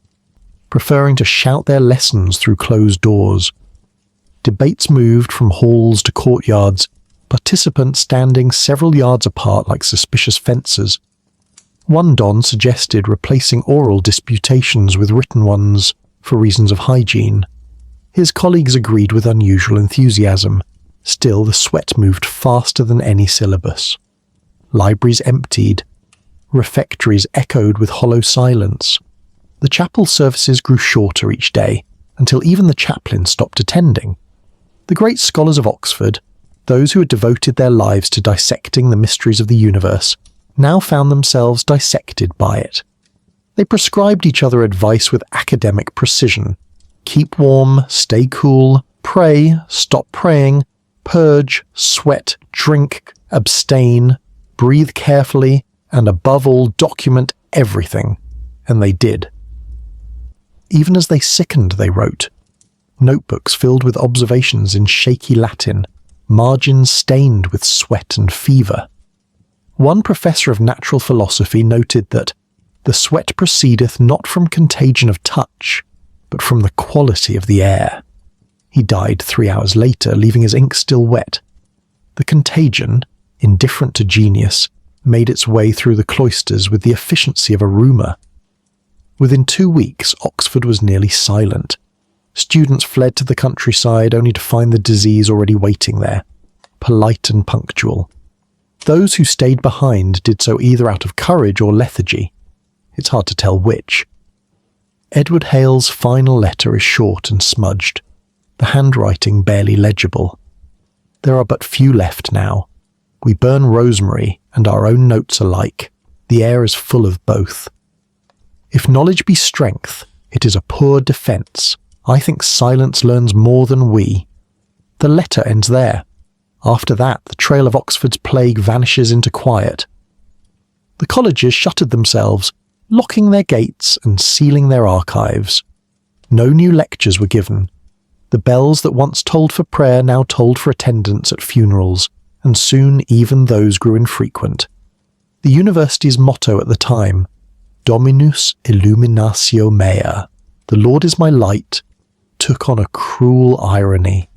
preferring to shout their lessons through closed doors. Debates moved from halls to courtyards, participants standing several yards apart like suspicious fencers. One don suggested replacing oral disputations with written ones for reasons of hygiene. His colleagues agreed with unusual enthusiasm. Still, the sweat moved faster than any syllabus. Libraries emptied. Refectories echoed with hollow silence. The chapel services grew shorter each day, until even the chaplain stopped attending. The great scholars of Oxford, those who had devoted their lives to dissecting the mysteries of the universe, now found themselves dissected by it. They prescribed each other advice with academic precision. Keep warm, stay cool, pray, stop praying, purge, sweat, drink, abstain, breathe carefully, and above all document everything. And they did. Even as they sickened, they wrote. Notebooks filled with observations in shaky Latin, margins stained with sweat and fever. One professor of natural philosophy noted that the sweat proceedeth not from contagion of touch, but from the quality of the air. He died 3 hours later, leaving his ink still wet. The contagion, indifferent to genius, made its way through the cloisters with the efficiency of a rumour. Within 2 weeks, Oxford was nearly silent. Students fled to the countryside only to find the disease already waiting there, polite and punctual. Those who stayed behind did so either out of courage or lethargy. It's hard to tell which. Edward Hale's final letter is short and smudged, the handwriting barely legible. There are but few left now. We burn rosemary and our own notes alike. The air is full of both. If knowledge be strength, it is a poor defence. I think silence learns more than we. The letter ends there. After that, the trail of Oxford's plague vanishes into quiet. The colleges shuttered themselves, locking their gates and sealing their archives. No new lectures were given. The bells that once tolled for prayer now tolled for attendance at funerals, and soon even those grew infrequent. The university's motto at the time, Dominus illuminatio mea, the Lord is my light, took on a cruel irony.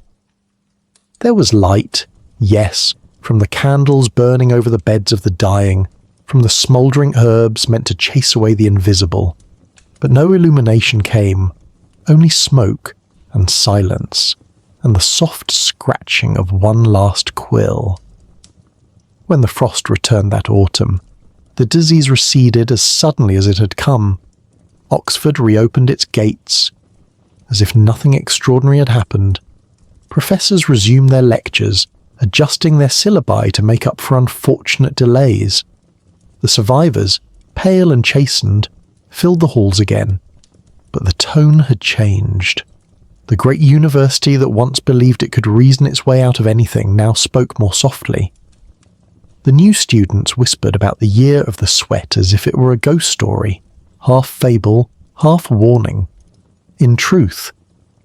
There was light, yes, from the candles burning over the beds of the dying, from the smouldering herbs meant to chase away the invisible. But no illumination came, only smoke and silence, and the soft scratching of one last quill. When the frost returned that autumn, the disease receded as suddenly as it had come. Oxford reopened its gates. As if nothing extraordinary had happened, professors resumed their lectures, adjusting their syllabi to make up for unfortunate delays. The survivors, pale and chastened, filled the halls again. But the tone had changed. The great university that once believed it could reason its way out of anything now spoke more softly. The new students whispered about the year of the sweat as if it were a ghost story, half fable, half warning. In truth,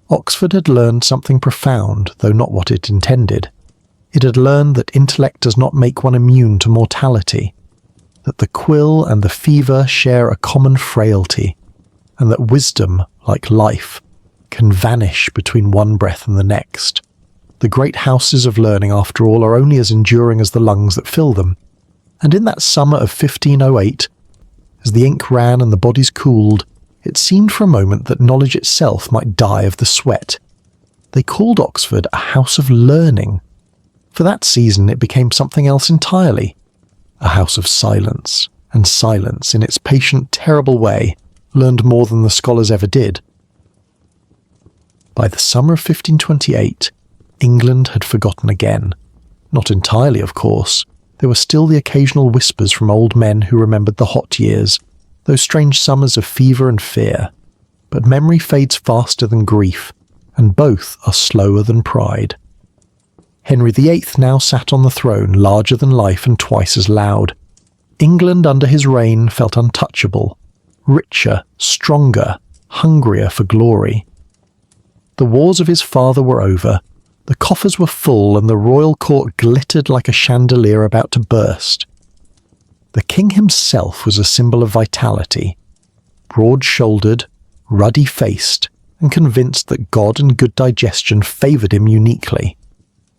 Oxford had learned something profound, though not what it intended. It had learned that intellect does not make one immune to mortality, that the quill and the fever share a common frailty, and that wisdom, like life, can vanish between one breath and the next. The great houses of learning, after all, are only as enduring as the lungs that fill them. And in that summer of 1508, as the ink ran and the bodies cooled, It seemed for a moment that knowledge itself might die of the sweat. They called Oxford a house of learning. For that season it became something else entirely. A house of silence, and silence, in its patient, terrible way, learned more than the scholars ever did. By the summer of 1528, England had forgotten again. Not entirely, of course. There were still the occasional whispers from old men who remembered the hot years, those strange summers of fever and fear. But memory fades faster than grief, and both are slower than pride. Henry VIII now sat on the throne, larger than life and twice as loud. England under his reign felt untouchable, richer, stronger, hungrier for glory. The wars of his father were over, the coffers were full, and the royal court glittered like a chandelier about to burst. The king himself was a symbol of vitality, broad-shouldered, ruddy-faced, and convinced that God and good digestion favoured him uniquely.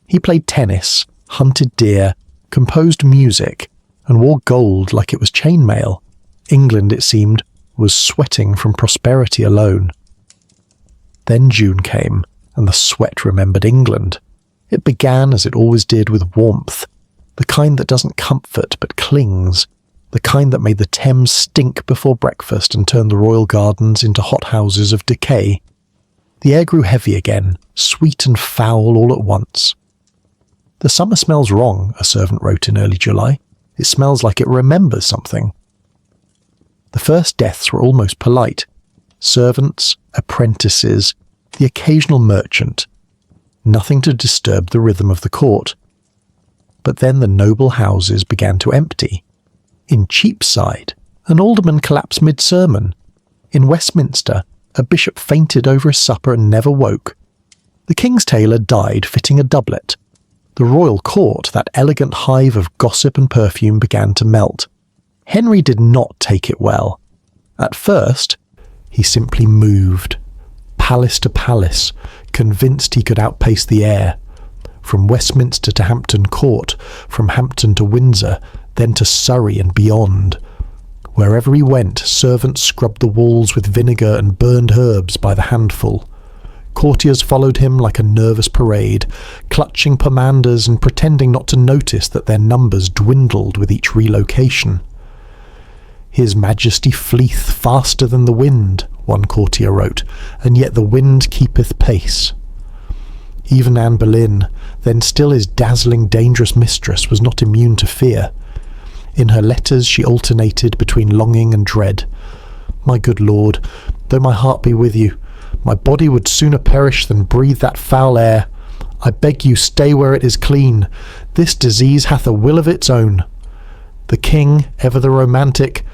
He played tennis, hunted deer, composed music, and wore gold like it was chainmail. England, it seemed, was sweating from prosperity alone. Then June came, and the sweat remembered England. It began, as it always did, with warmth, the kind that doesn't comfort but clings, the kind that made the Thames stink before breakfast and turned the royal gardens into hothouses of decay. The air grew heavy again, sweet and foul all at once. "The summer smells wrong," a servant wrote in early July. "It smells like it remembers something." The first deaths were almost polite. Servants, apprentices, the occasional merchant. Nothing to disturb the rhythm of the court. But then the noble houses began to empty. In Cheapside, an alderman collapsed mid-sermon. In Westminster, a bishop fainted over his supper and never woke. The king's tailor died fitting a doublet. The royal court, that elegant hive of gossip and perfume, began to melt. Henry did not take it well. At first, he simply moved, palace to palace, convinced he could outpace the air. From Westminster to Hampton Court, from Hampton to Windsor, then to Surrey and beyond. Wherever he went, servants scrubbed the walls with vinegar and burned herbs by the handful. Courtiers followed him like a nervous parade, clutching pomanders and pretending not to notice that their numbers dwindled with each relocation. "His Majesty fleeth faster than the wind," one courtier wrote, "and yet the wind keepeth pace." Even Anne Boleyn, then still his dazzling, dangerous mistress, was not immune to fear. In her letters she alternated between longing and dread. "My good lord, though my heart be with you, my body would sooner perish than breathe that foul air. I beg you stay where it is clean. This disease hath a will of its own." The king, ever the romantic,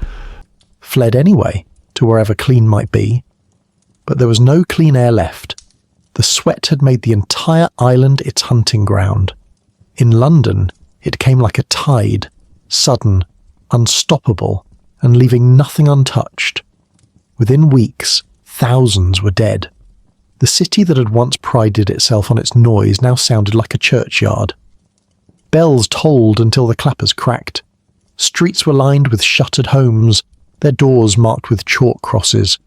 fled anyway, to wherever clean might be. But there was no clean air left. The sweat had made the entire island its hunting ground. In London, it came like a tide, sudden, unstoppable, and leaving nothing untouched. Within weeks, thousands were dead. The city that had once prided itself on its noise now sounded like a churchyard. Bells tolled until the clappers cracked. Streets were lined with shuttered homes, their doors marked with chalk crosses.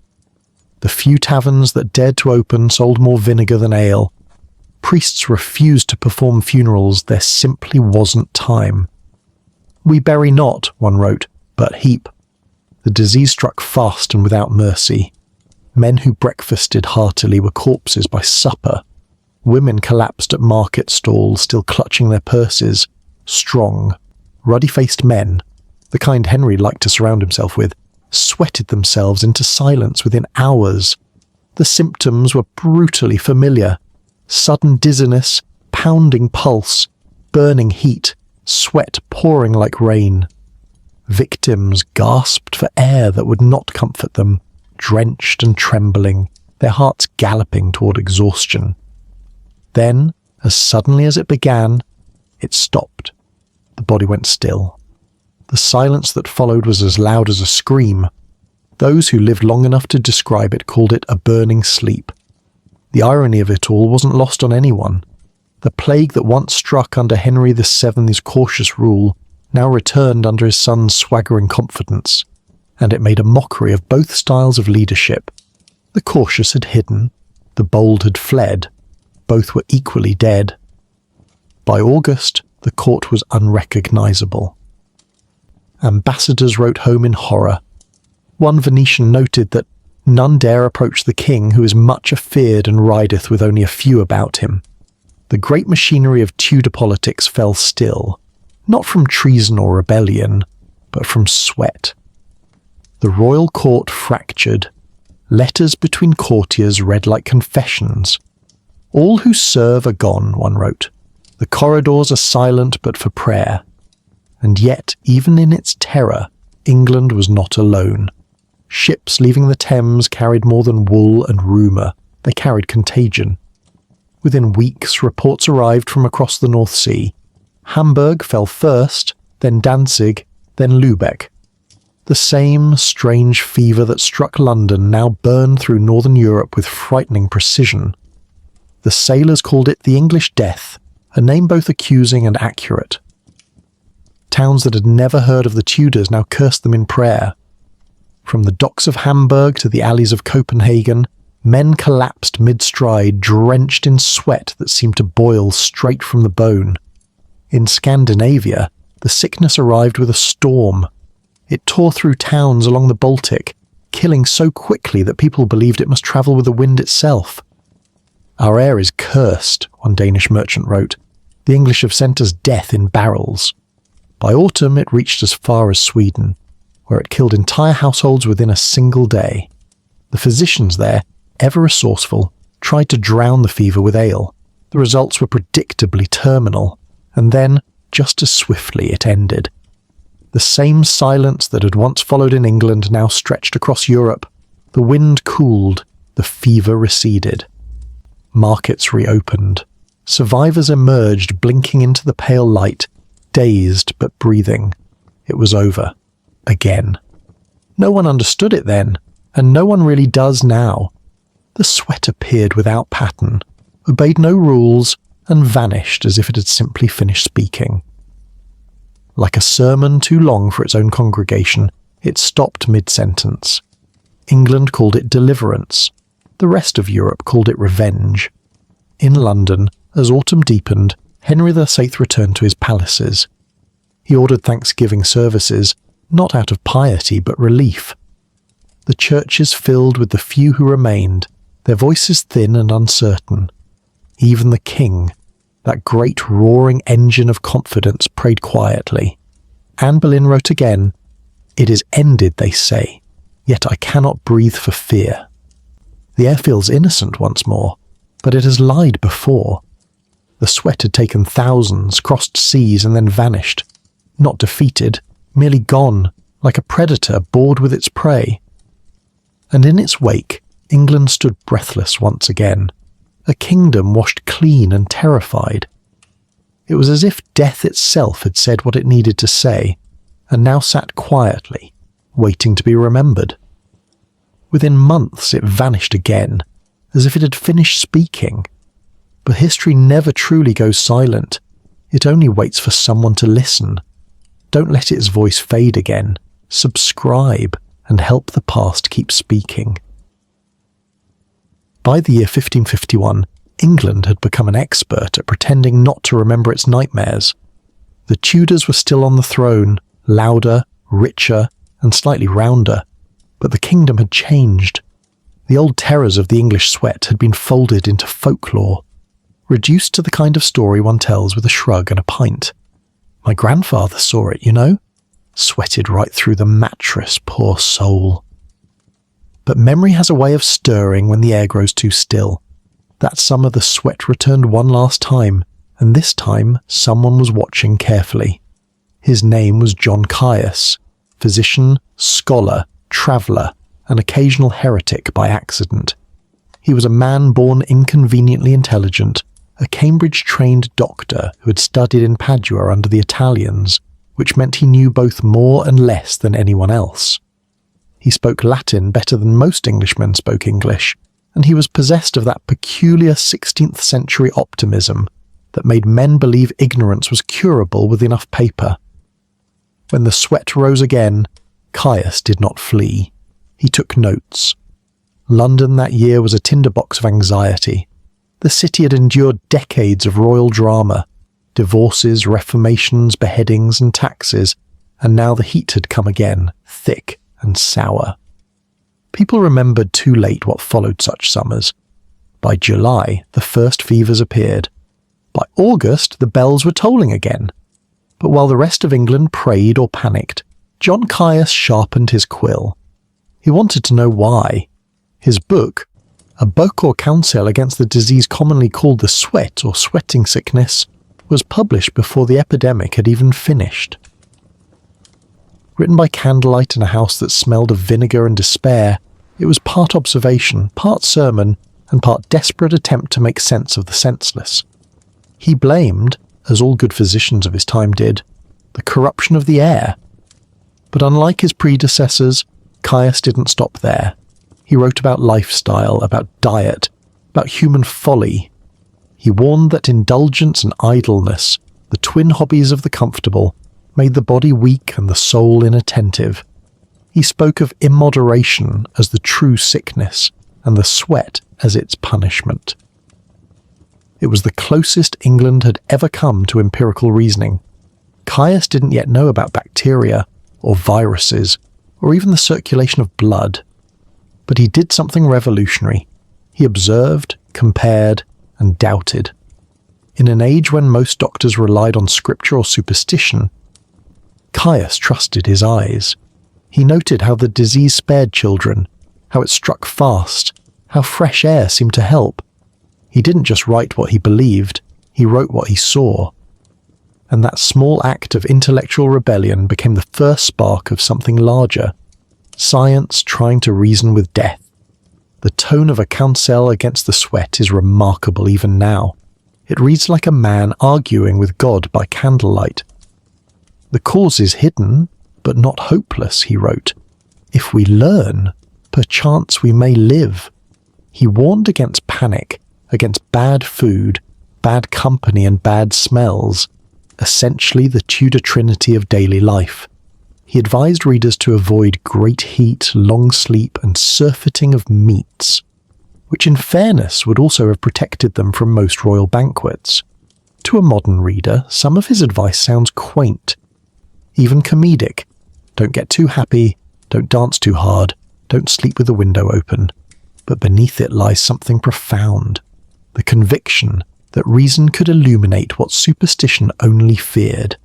The few taverns that dared to open sold more vinegar than ale. Priests refused to perform funerals, there simply wasn't time. "We bury not," one wrote, "but heap." The disease struck fast and without mercy. Men who breakfasted heartily were corpses by supper. Women collapsed at market stalls, still clutching their purses. Strong, ruddy-faced men, the kind Henry liked to surround himself with, sweated themselves into silence within hours. The symptoms were brutally familiar. Sudden dizziness, pounding pulse, burning heat, sweat pouring like rain. Victims gasped for air that would not comfort them, drenched and trembling, their hearts galloping toward exhaustion. Then, as suddenly as it began, it stopped. The body went still. The silence that followed was as loud as a scream. Those who lived long enough to describe it called it a burning sleep. The irony of it all wasn't lost on anyone. The plague that once struck under Henry VII's cautious rule now returned under his son's swaggering confidence. and it made a mockery of both styles of leadership. The cautious had hidden, the bold had fled, both were equally dead. By August, the court was unrecognisable. Ambassadors wrote home in horror. One Venetian noted that none dare approach the king, who is much afeared and rideth with only a few about him. The great machinery of Tudor politics fell still, not from treason or rebellion, but from sweat. The royal court fractured. Letters between courtiers read like confessions. All who serve are gone, one wrote. The corridors are silent but for prayer. And yet, even in its terror, England was not alone. Ships leaving the Thames carried more than wool and rumour. They carried contagion. Within weeks, reports arrived from across the North Sea. Hamburg fell first, then Danzig, then Lübeck. The same strange fever that struck London now burned through northern Europe with frightening precision. The sailors called it the English Death, a name both accusing and accurate. Towns that had never heard of the Tudors now cursed them in prayer. From the docks of Hamburg to the alleys of Copenhagen, men collapsed mid-stride, drenched in sweat that seemed to boil straight from the bone. In Scandinavia, the sickness arrived with a storm. It tore through towns along the Baltic, killing so quickly that people believed it must travel with the wind itself. "Our air is cursed," one Danish merchant wrote. "The English have sent us death in barrels." By autumn it reached as far as Sweden, where it killed entire households within a single day. The physicians there, ever resourceful, tried to drown the fever with ale. The results were predictably terminal, and then, just as swiftly, it ended. The same silence that had once followed in England now stretched across Europe. The wind cooled, the fever receded. Markets reopened. Survivors emerged, blinking into the pale light, dazed but breathing. It was over. Again. No one understood it then, and no one really does now. The sweat appeared without pattern, obeyed no rules, and vanished as if it had simply finished speaking. Like a sermon too long for its own congregation, it stopped mid-sentence. England called it deliverance. The rest of Europe called it revenge. In London, as autumn deepened, Henry VIII returned to his palaces. He ordered Thanksgiving services, not out of piety but relief. The churches filled with the few who remained, their voices thin and uncertain. Even the king, that great roaring engine of confidence, prayed quietly. Anne Boleyn wrote again, "It is ended, they say, yet I cannot breathe for fear." The air feels innocent once more, but it has lied before. The sweat had taken thousands, crossed seas and then vanished. Not defeated, merely gone, like a predator bored with its prey. And in its wake, England stood breathless once again, a kingdom washed clean and terrified. It was as if death itself had said what it needed to say, and now sat quietly, waiting to be remembered. Within months it vanished again, as if it had finished speaking. But history never truly goes silent. It only waits for someone to listen. Don't let its voice fade again. Subscribe and help the past keep speaking. By the year 1551, England had become an expert at pretending not to remember its nightmares. The Tudors were still on the throne, louder, richer, and slightly rounder, but the kingdom had changed. The old terrors of the English sweat had been folded into folklore, reduced to the kind of story one tells with a shrug and a pint. My grandfather saw it, you know. Sweated right through the mattress, poor soul. But memory has a way of stirring when the air grows too still. That summer the sweat returned one last time, and this time someone was watching carefully. His name was John Caius, physician, scholar, traveller, an occasional heretic by accident. He was a man born inconveniently intelligent, a Cambridge-trained doctor who had studied in Padua under the Italians, which meant he knew both more and less than anyone else. He spoke Latin better than most Englishmen spoke English, and he was possessed of that peculiar 16th century optimism that made men believe ignorance was curable with enough paper. When the sweat rose again, Caius did not flee. He took notes. London that year was a tinderbox of anxiety. The city had endured decades of royal drama, divorces, reformations, beheadings, and taxes, and now the heat had come again, thick and sour. People remembered too late what followed such summers. By July, the first fevers appeared. By August, the bells were tolling again. But while the rest of England prayed or panicked, John Caius sharpened his quill. He wanted to know why. His book, a book or counsel against the disease commonly called the sweat or sweating sickness, was published before the epidemic had even finished. Written by candlelight in a house that smelled of vinegar and despair, it was part observation, part sermon, and part desperate attempt to make sense of the senseless. He blamed, as all good physicians of his time did, the corruption of the air. But unlike his predecessors, Caius didn't stop there. He wrote about lifestyle, about diet, about human folly. He warned that indulgence and idleness, the twin hobbies of the comfortable, made the body weak and the soul inattentive. He spoke of immoderation as the true sickness, and the sweat as its punishment. It was the closest England had ever come to empirical reasoning. Caius didn't yet know about bacteria, or viruses, or even the circulation of blood. But he did something revolutionary. He observed, compared, and doubted. In an age when most doctors relied on scripture or superstition, Caius trusted his eyes. He noted how the disease spared children, how it struck fast, how fresh air seemed to help. He didn't just write what he believed, he wrote what he saw. And that small act of intellectual rebellion became the first spark of something larger. Science trying to reason with death. The tone of a counsel against the sweat is remarkable even now. It reads like a man arguing with God by candlelight. The cause is hidden, but not hopeless, he wrote. If we learn, perchance we may live. He warned against panic, against bad food, bad company and bad smells, essentially the Tudor trinity of daily life. He advised readers to avoid great heat, long sleep, and surfeiting of meats, which in fairness would also have protected them from most royal banquets. To a modern reader, some of his advice sounds quaint, even comedic. Don't get too happy, don't dance too hard, don't sleep with the window open. But beneath it lies something profound, the conviction that reason could illuminate what superstition only feared.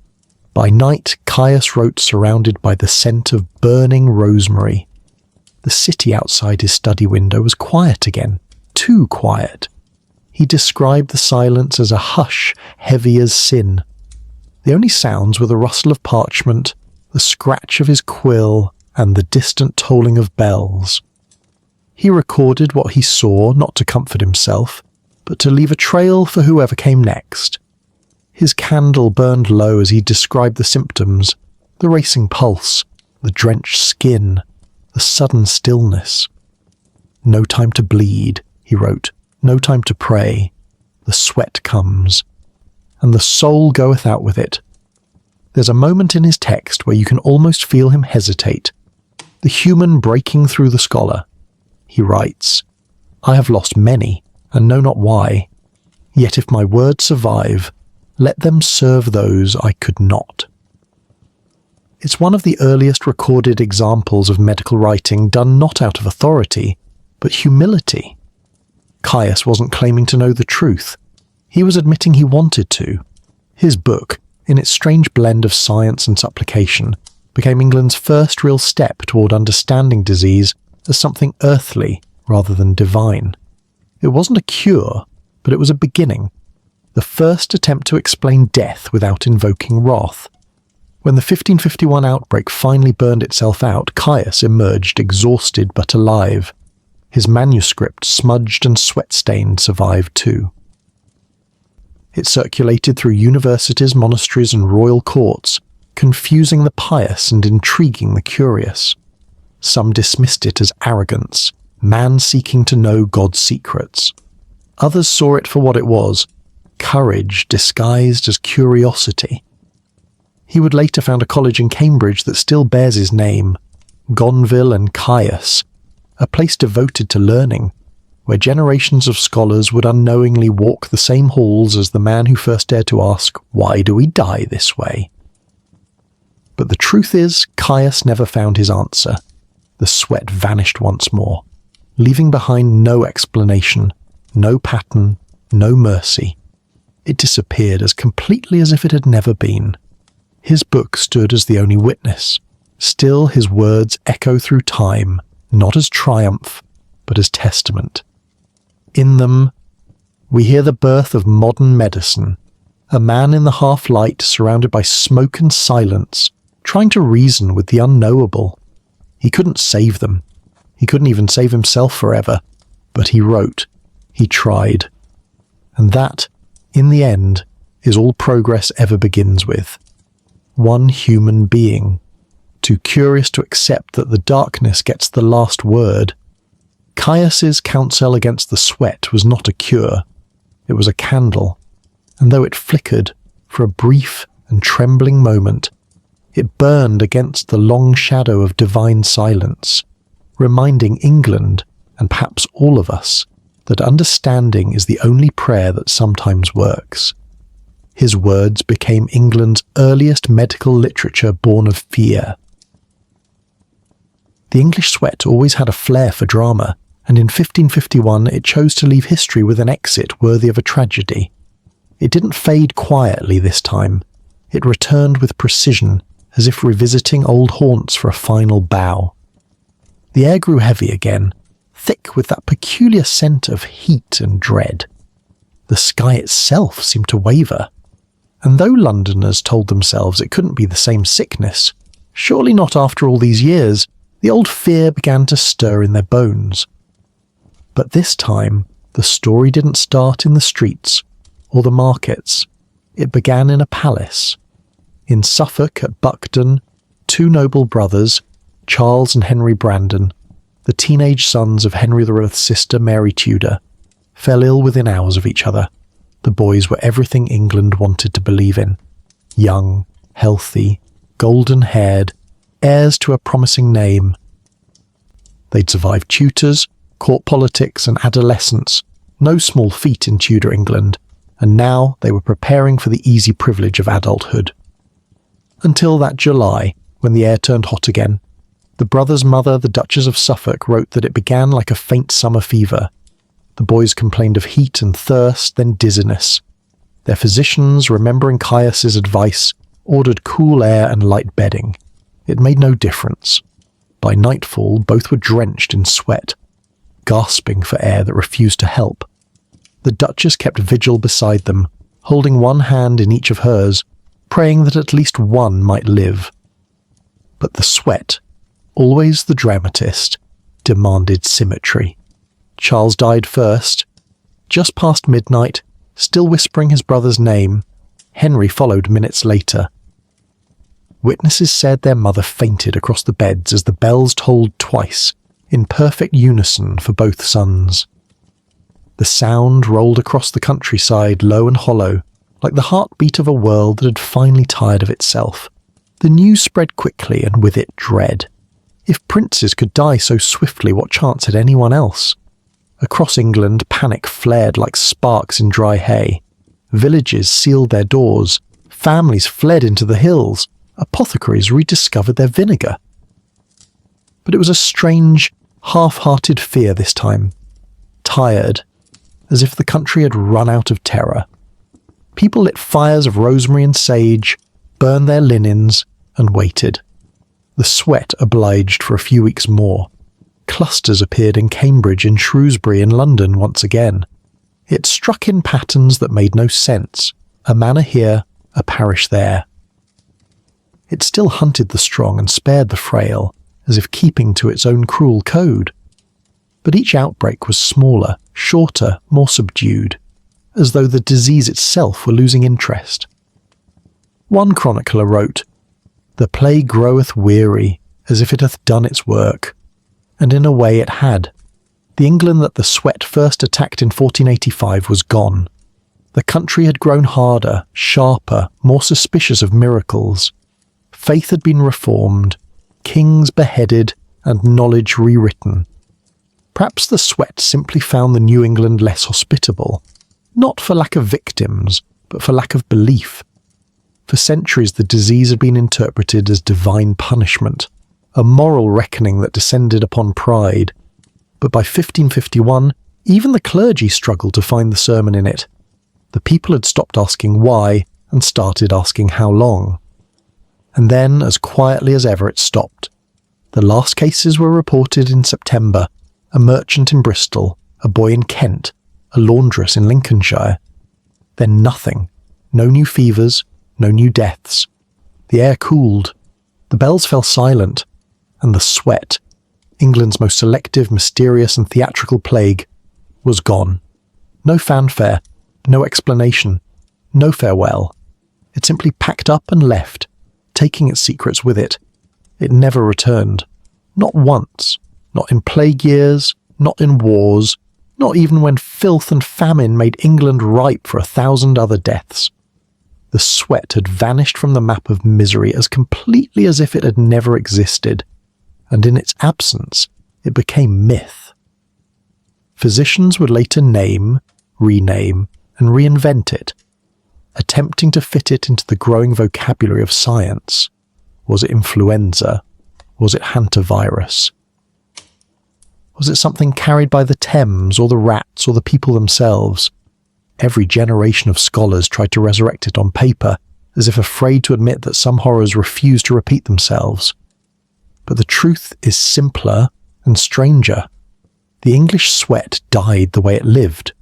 By night, Caius wrote surrounded by the scent of burning rosemary. The city outside his study window was quiet again, too quiet. He described the silence as a hush heavy as sin. The only sounds were the rustle of parchment, the scratch of his quill, and the distant tolling of bells. He recorded what he saw, not to comfort himself, but to leave a trail for whoever came next. His candle burned low as he described the symptoms, the racing pulse, the drenched skin, the sudden stillness. No time to bleed, he wrote, no time to pray. The sweat comes, and the soul goeth out with it. There's a moment in his text where you can almost feel him hesitate, the human breaking through the scholar. He writes, I have lost many, and know not why. Yet if my words survive, let them serve those I could not. It's one of the earliest recorded examples of medical writing done not out of authority, but humility. Caius wasn't claiming to know the truth. He was admitting he wanted to. His book, in its strange blend of science and supplication, became England's first real step toward understanding disease as something earthly rather than divine. It wasn't a cure, but it was a beginning, the first attempt to explain death without invoking wrath. When the 1551 outbreak finally burned itself out, Caius emerged exhausted but alive. His manuscript, smudged and sweat-stained, survived too. It circulated through universities, monasteries, and royal courts, confusing the pious and intriguing the curious. Some dismissed it as arrogance, man seeking to know God's secrets. Others saw it for what it was, courage disguised as curiosity. He would later found a college in Cambridge that still bears his name, Gonville and Caius, a place devoted to learning, where generations of scholars would unknowingly walk the same halls as the man who first dared to ask, "Why do we die this way?" But the truth is, Caius never found his answer. The sweat vanished once more, leaving behind no explanation, no pattern, no mercy. It disappeared as completely as if it had never been. His book stood as the only witness. Still, his words echo through time, not as triumph, but as testament. In them, we hear the birth of modern medicine, a man in the half-light surrounded by smoke and silence, trying to reason with the unknowable. He couldn't save them. He couldn't even save himself forever. But he wrote. He tried. And that, in the end, is all progress ever begins with. One human being, too curious to accept that the darkness gets the last word. Caius's counsel against the sweat was not a cure. It was a candle. And though it flickered for a brief and trembling moment, it burned against the long shadow of divine silence, reminding England, and perhaps all of us, that understanding is the only prayer that sometimes works. His words became England's earliest medical literature born of fear. The English sweat always had a flair for drama, and in 1551 it chose to leave history with an exit worthy of a tragedy. It didn't fade quietly this time. It returned with precision, as if revisiting old haunts for a final bow. The air grew heavy again, thick with that peculiar scent of heat and dread. The sky itself seemed to waver. And though Londoners told themselves it couldn't be the same sickness, surely not after all these years, the old fear began to stir in their bones. But this time, the story didn't start in the streets or the markets. It began in a palace. In Suffolk at Buckden, two noble brothers, Charles and Henry Brandon, the teenage sons of Henry VIII's sister Mary Tudor, fell ill within hours of each other. The boys were everything England wanted to believe in. Young, healthy, golden-haired, heirs to a promising name. They'd survived tutors, court politics and adolescence, no small feat in Tudor England, and now they were preparing for the easy privilege of adulthood. Until that July, when the air turned hot again. The brothers' mother, the Duchess of Suffolk, wrote that it began like a faint summer fever. The boys complained of heat and thirst, then dizziness. Their physicians, remembering Caius's advice, ordered cool air and light bedding. It made no difference. By nightfall, both were drenched in sweat, gasping for air that refused to help. The Duchess kept vigil beside them, holding one hand in each of hers, praying that at least one might live. But the sweat, always the dramatist, demanded symmetry. Charles died first. Just past midnight, still whispering his brother's name, Henry followed minutes later. Witnesses said their mother fainted across the beds as the bells tolled twice, in perfect unison for both sons. The sound rolled across the countryside low and hollow, like the heartbeat of a world that had finally tired of itself. The news spread quickly, and with it dread. If princes could die so swiftly, what chance had anyone else? Across England, panic flared like sparks in dry hay. Villages sealed their doors. Families fled into the hills. Apothecaries rediscovered their vinegar. But it was a strange, half-hearted fear this time. Tired, as if the country had run out of terror. People lit fires of rosemary and sage, burned their linens, and waited. The sweat obliged for a few weeks more. Clusters appeared in Cambridge, in Shrewsbury, in London once again. It struck in patterns that made no sense. A manor here, a parish there. It still hunted the strong and spared the frail, as if keeping to its own cruel code. But each outbreak was smaller, shorter, more subdued, as though the disease itself were losing interest. One chronicler wrote, "The plague groweth weary, as if it hath done its work." And in a way it had. The England that the sweat first attacked in 1485 was gone. The country had grown harder, sharper, more suspicious of miracles. Faith had been reformed, kings beheaded, and knowledge rewritten. Perhaps the sweat simply found the New England less hospitable, not for lack of victims, but for lack of belief. For centuries the disease had been interpreted as divine punishment, a moral reckoning that descended upon pride. But by 1551, even the clergy struggled to find the sermon in it. The people had stopped asking why and started asking how long. And then, as quietly as ever, it stopped. The last cases were reported in September: a merchant in Bristol, a boy in Kent, a laundress in Lincolnshire. Then nothing. No new fevers, no new deaths. The air cooled. The bells fell silent. And the sweat, England's most selective, mysterious and theatrical plague, was gone. No fanfare, no explanation, no farewell. It simply packed up and left, taking its secrets with it. It never returned. Not once. Not in plague years, not in wars, not even when filth and famine made England ripe for 1,000 other deaths. The sweat had vanished from the map of misery as completely as if it had never existed, and in its absence, it became myth. Physicians would later name, rename, and reinvent it, attempting to fit it into the growing vocabulary of science. Was it influenza? Was it hantavirus? Was it something carried by the Thames, or the rats, or the people themselves? Every generation of scholars tried to resurrect it on paper, as if afraid to admit that some horrors refused to repeat themselves. But the truth is simpler and stranger. The English sweat died the way it lived.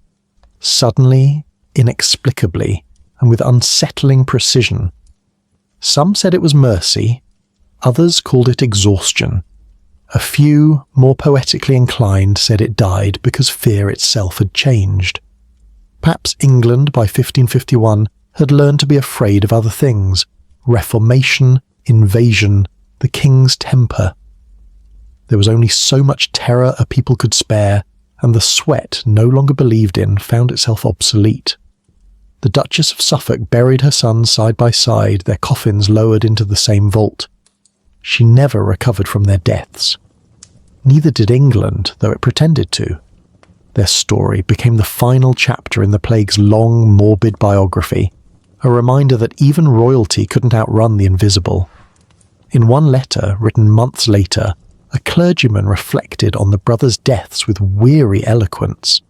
Suddenly, inexplicably, and with unsettling precision. Some said it was mercy, others called it exhaustion. A few, more poetically inclined, said it died because fear itself had changed. Perhaps England, by 1551, had learned to be afraid of other things: reformation, invasion, the king's temper. There was only so much terror a people could spare, and the sweat, no longer believed in, found itself obsolete. The Duchess of Suffolk buried her sons side by side, their coffins lowered into the same vault. She never recovered from their deaths. Neither did England, though it pretended to. Their story became the final chapter in the plague's long, morbid biography, a reminder that even royalty couldn't outrun the invisible. In one letter, written months later, a clergyman reflected on the brothers' deaths with weary eloquence.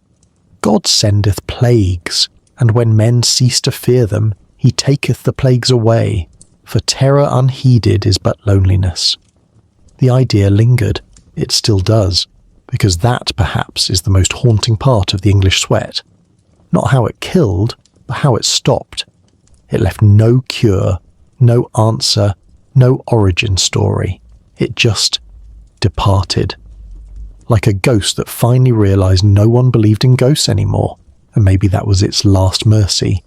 God sendeth plagues, and when men cease to fear them, he taketh the plagues away, for terror unheeded is but loneliness. The idea lingered. It still does, because that, perhaps, is the most haunting part of the English sweat. Not how it killed, but how it stopped. It left no cure, no answer, no origin story. It just departed. Like a ghost that finally realised no one believed in ghosts anymore, and maybe that was its last mercy.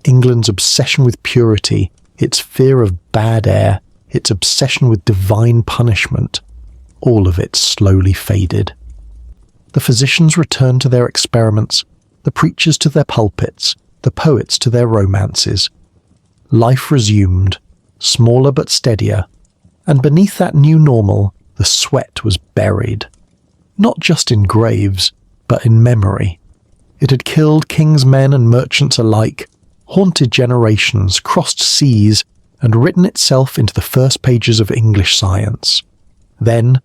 England's obsession with purity, its fear of bad air, its obsession with divine punishment, all of it slowly faded. The physicians returned to their experiments, the preachers to their pulpits, the poets to their romances. Life resumed, smaller but steadier, and beneath that new normal, the sweat was buried. Not just in graves, but in memory. It had killed king's men and merchants alike, haunted generations, crossed seas, and written itself into the first pages of English science. Then,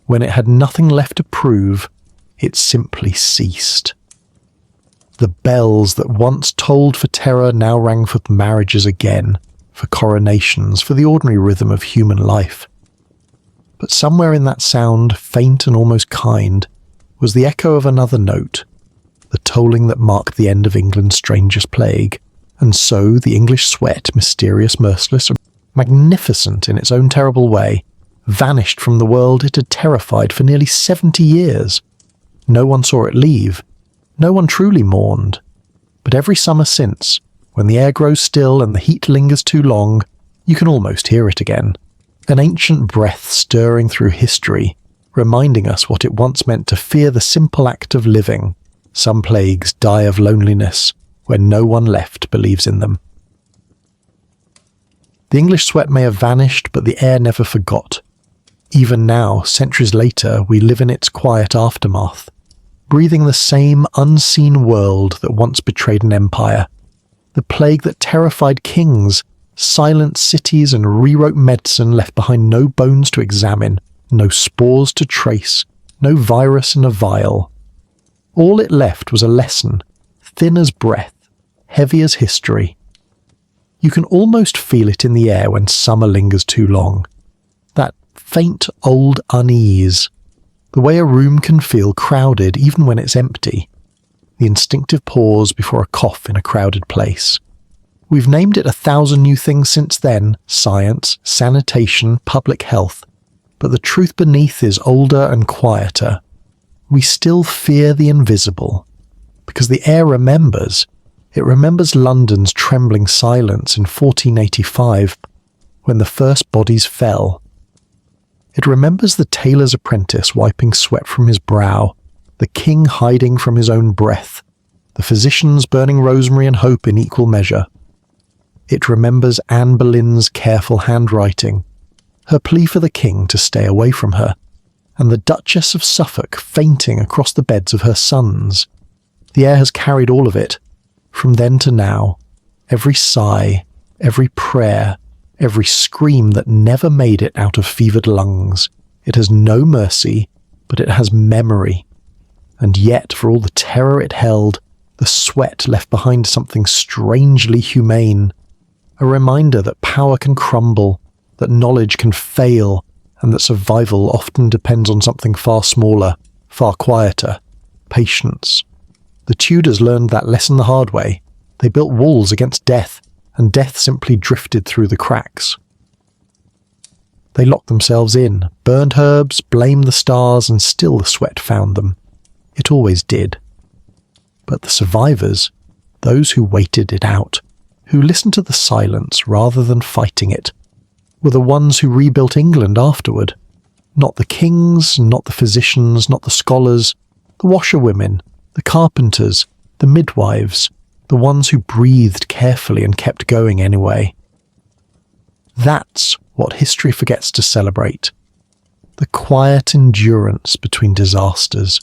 when it had nothing left to prove, it simply ceased. The bells that once tolled for terror now rang for marriages again, for coronations, for the ordinary rhythm of human life. But somewhere in that sound, faint and almost kind, was the echo of another note, the tolling that marked the end of England's strangest plague. And so the English sweat, mysterious, merciless, magnificent in its own terrible way, vanished from the world it had terrified for nearly 70 years. No one saw it leave. No one truly mourned. But every summer since, when the air grows still and the heat lingers too long, you can almost hear it again. An ancient breath stirring through history, reminding us what it once meant to fear the simple act of living. Some plagues die of loneliness, when no one left believes in them. The English sweat may have vanished, but the air never forgot. Even now, centuries later, we live in its quiet aftermath, breathing the same unseen world that once betrayed an empire. The plague that terrified kings, silenced cities and rewrote medicine left behind no bones to examine, no spores to trace, no virus in a vial. All it left was a lesson, thin as breath, heavy as history. You can almost feel it in the air when summer lingers too long. That faint old unease, the way a room can feel crowded even when it's empty, the instinctive pause before a cough in a crowded place. We've named it 1,000 new things since then, science, sanitation, public health, but the truth beneath is older and quieter. We still fear the invisible, because the air remembers. It remembers London's trembling silence in 1485, when the first bodies fell. It remembers the tailor's apprentice wiping sweat from his brow, the king hiding from his own breath, the physicians burning rosemary and hope in equal measure. It remembers Anne Boleyn's careful handwriting, her plea for the king to stay away from her, and the Duchess of Suffolk fainting across the beds of her sons. The air has carried all of it, from then to now, every sigh, every prayer, every scream that never made it out of fevered lungs. It has no mercy, but it has memory. And yet, for all the terror it held, the sweat left behind something strangely humane, a reminder that power can crumble, that knowledge can fail, and that survival often depends on something far smaller, far quieter, patience. The Tudors learned that lesson the hard way. They built walls against death, and death simply drifted through the cracks. They locked themselves in, burned herbs, blamed the stars, and still the sweat found them. It always did. But the survivors, those who waited it out, who listened to the silence rather than fighting it, were the ones who rebuilt England afterward. Not the kings, not the physicians, not the scholars, the washerwomen, the carpenters, the midwives, the ones who breathed carefully and kept going anyway. That's what history forgets to celebrate. The quiet endurance between disasters.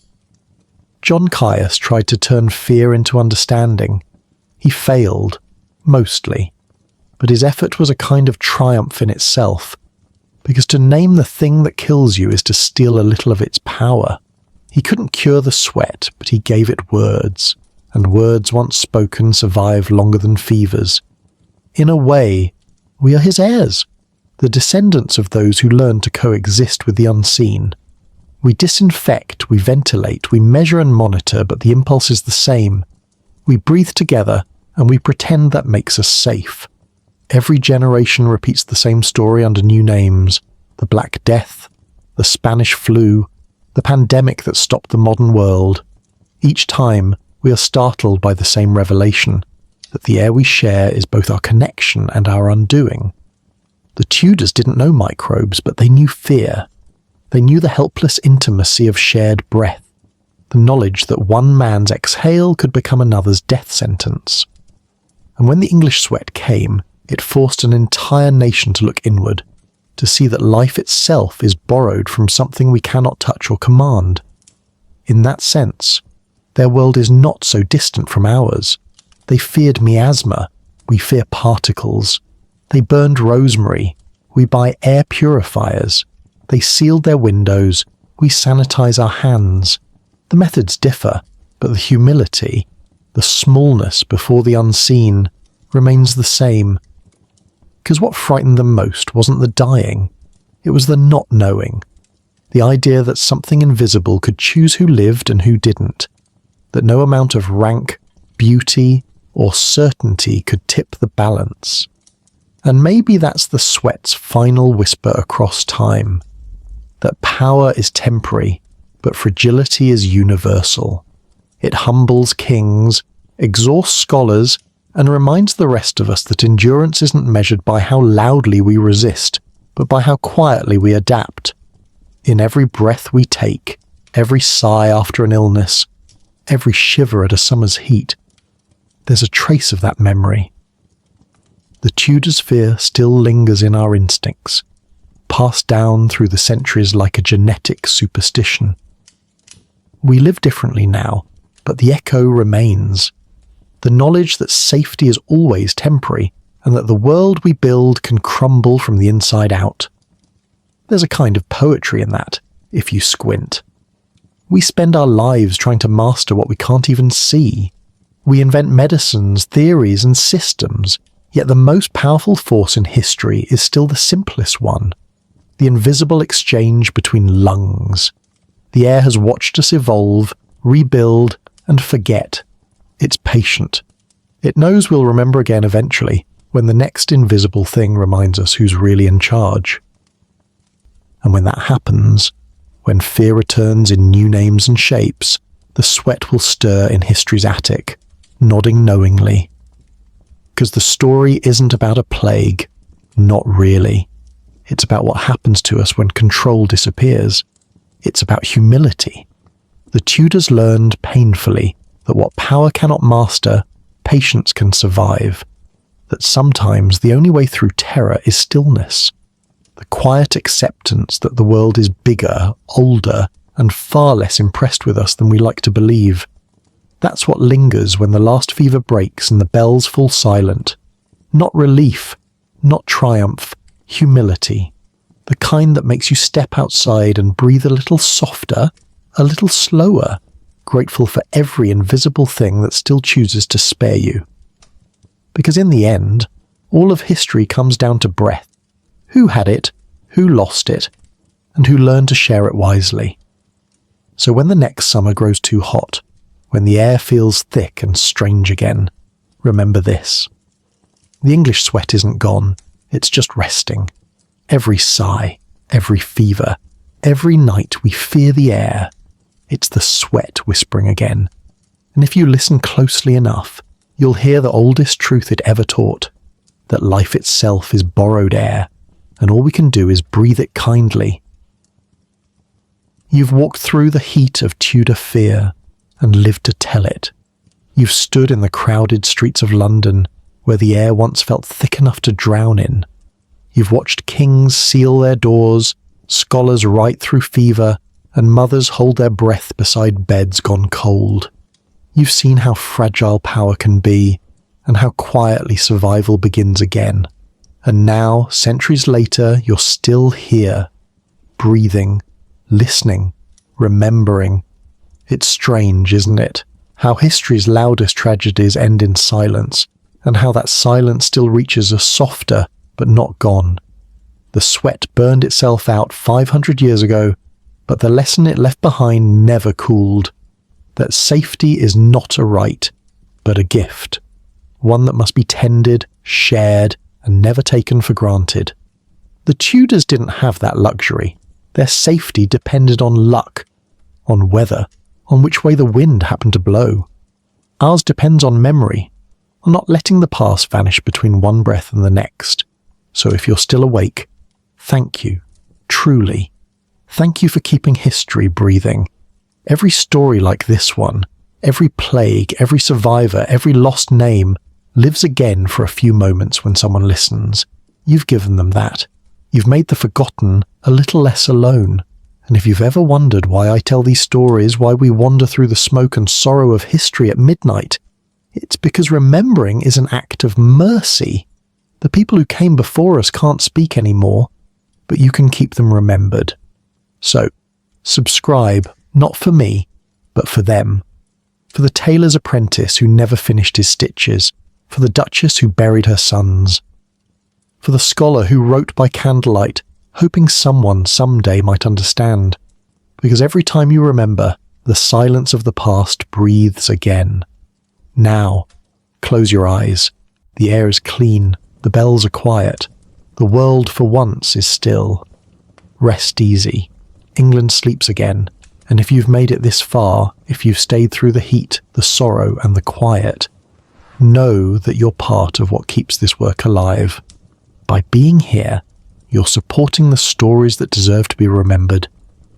John Caius tried to turn fear into understanding. He failed, mostly, but his effort was a kind of triumph in itself, because to name the thing that kills you is to steal a little of its power. He couldn't cure the sweat, but he gave it words, and words once spoken survive longer than fevers. In a way, we are his heirs, the descendants of those who learned to coexist with the unseen. We disinfect, we ventilate, we measure and monitor, but the impulse is the same. We breathe together, and we pretend that makes us safe. Every generation repeats the same story under new names: the Black Death, the Spanish flu, the pandemic that stopped the modern world. Each time, we are startled by the same revelation, that the air we share is both our connection and our undoing. The Tudors didn't know microbes, but they knew fear. They knew the helpless intimacy of shared breath, the knowledge that one man's exhale could become another's death sentence. And when the English sweat came, it forced an entire nation to look inward, to see that life itself is borrowed from something we cannot touch or command. In that sense, their world is not so distant from ours. They feared miasma, we fear particles. They burned rosemary, we buy air purifiers. They sealed their windows, we sanitize our hands. The methods differ, but the humility, the smallness before the unseen, remains the same. Because what frightened them most wasn't the dying, it was the not knowing. The idea that something invisible could choose who lived and who didn't, that no amount of rank, beauty, or certainty could tip the balance. And maybe that's the sweat's final whisper across time, that power is temporary, but fragility is universal. It humbles kings, exhausts scholars, and reminds the rest of us that endurance isn't measured by how loudly we resist, but by how quietly we adapt. In every breath we take, every sigh after an illness, every shiver at a summer's heat, there's a trace of that memory. The Tudors' fear still lingers in our instincts, passed down through the centuries like a genetic superstition. We live differently now, but the echo remains. The knowledge that safety is always temporary and that the world we build can crumble from the inside out. There's a kind of poetry in that, if you squint. We spend our lives trying to master what we can't even see. We invent medicines, theories, and systems, yet the most powerful force in history is still the simplest one, the invisible exchange between lungs. The air has watched us evolve, rebuild, and forget. It's patient. It knows we'll remember again eventually, when the next invisible thing reminds us who's really in charge. And when that happens, when fear returns in new names and shapes, the sweat will stir in history's attic, nodding knowingly. Because the story isn't about a plague, not really. It's about what happens to us when control disappears. It's about humility. The Tudors learned painfully that what power cannot master, patience can survive. That sometimes the only way through terror is stillness. The quiet acceptance that the world is bigger, older, and far less impressed with us than we like to believe. That's what lingers when the last fever breaks and the bells fall silent. Not relief, not triumph, humility. The kind that makes you step outside and breathe a little softer, a little slower, grateful for every invisible thing that still chooses to spare you. Because in the end, all of history comes down to breath. Who had it, who lost it, and who learned to share it wisely. So when the next summer grows too hot, when the air feels thick and strange again, remember this. The English sweat isn't gone, it's just resting. Every sigh, every fever, every night we fear the air. It's the sweat whispering again. And if you listen closely enough, you'll hear the oldest truth it ever taught, that life itself is borrowed air, and all we can do is breathe it kindly. You've walked through the heat of Tudor fear and lived to tell it. You've stood in the crowded streets of London where the air once felt thick enough to drown in. You've watched kings seal their doors, scholars write through fever, and mothers hold their breath beside beds gone cold. You've seen how fragile power can be, and how quietly survival begins again. And now, centuries later, you're still here, breathing, listening, remembering. It's strange, isn't it? How history's loudest tragedies end in silence, and how that silence still reaches us softer, but not gone. The sweat burned itself out 500 years ago, but the lesson it left behind never cooled. That safety is not a right, but a gift. One that must be tended, shared, and never taken for granted. The Tudors didn't have that luxury. Their safety depended on luck, on weather, on which way the wind happened to blow. Ours depends on memory, on not letting the past vanish between one breath and the next. So if you're still awake, thank you, truly. Thank you for keeping history breathing. Every story like this one, every plague, every survivor, every lost name, lives again for a few moments when someone listens. You've given them that. You've made the forgotten a little less alone. And if you've ever wondered why I tell these stories, why we wander through the smoke and sorrow of history at midnight, it's because remembering is an act of mercy. The people who came before us can't speak anymore, but you can keep them remembered. So, subscribe, not for me, but for them. For the tailor's apprentice who never finished his stitches, for the duchess who buried her sons, for the scholar who wrote by candlelight, hoping someone someday might understand. Because every time you remember, the silence of the past breathes again. Now, close your eyes. The air is clean, the bells are quiet, the world for once is still. Rest easy. England sleeps again, and if you've made it this far, if you've stayed through the heat, the sorrow, and the quiet, know that you're part of what keeps this work alive. By being here, you're supporting the stories that deserve to be remembered.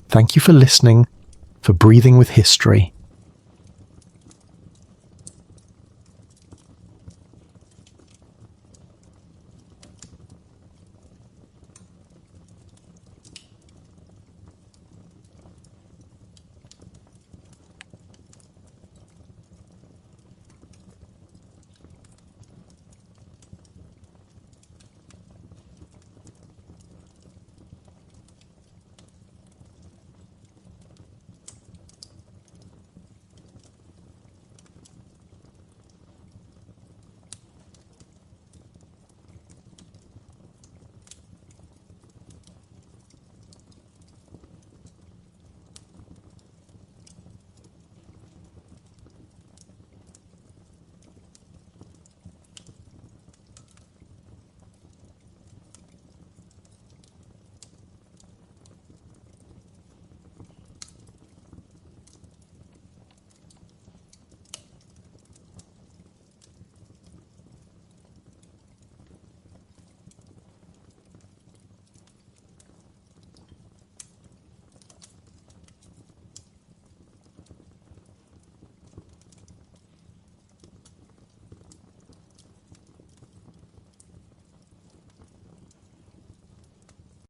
Thank you for listening, for breathing with history.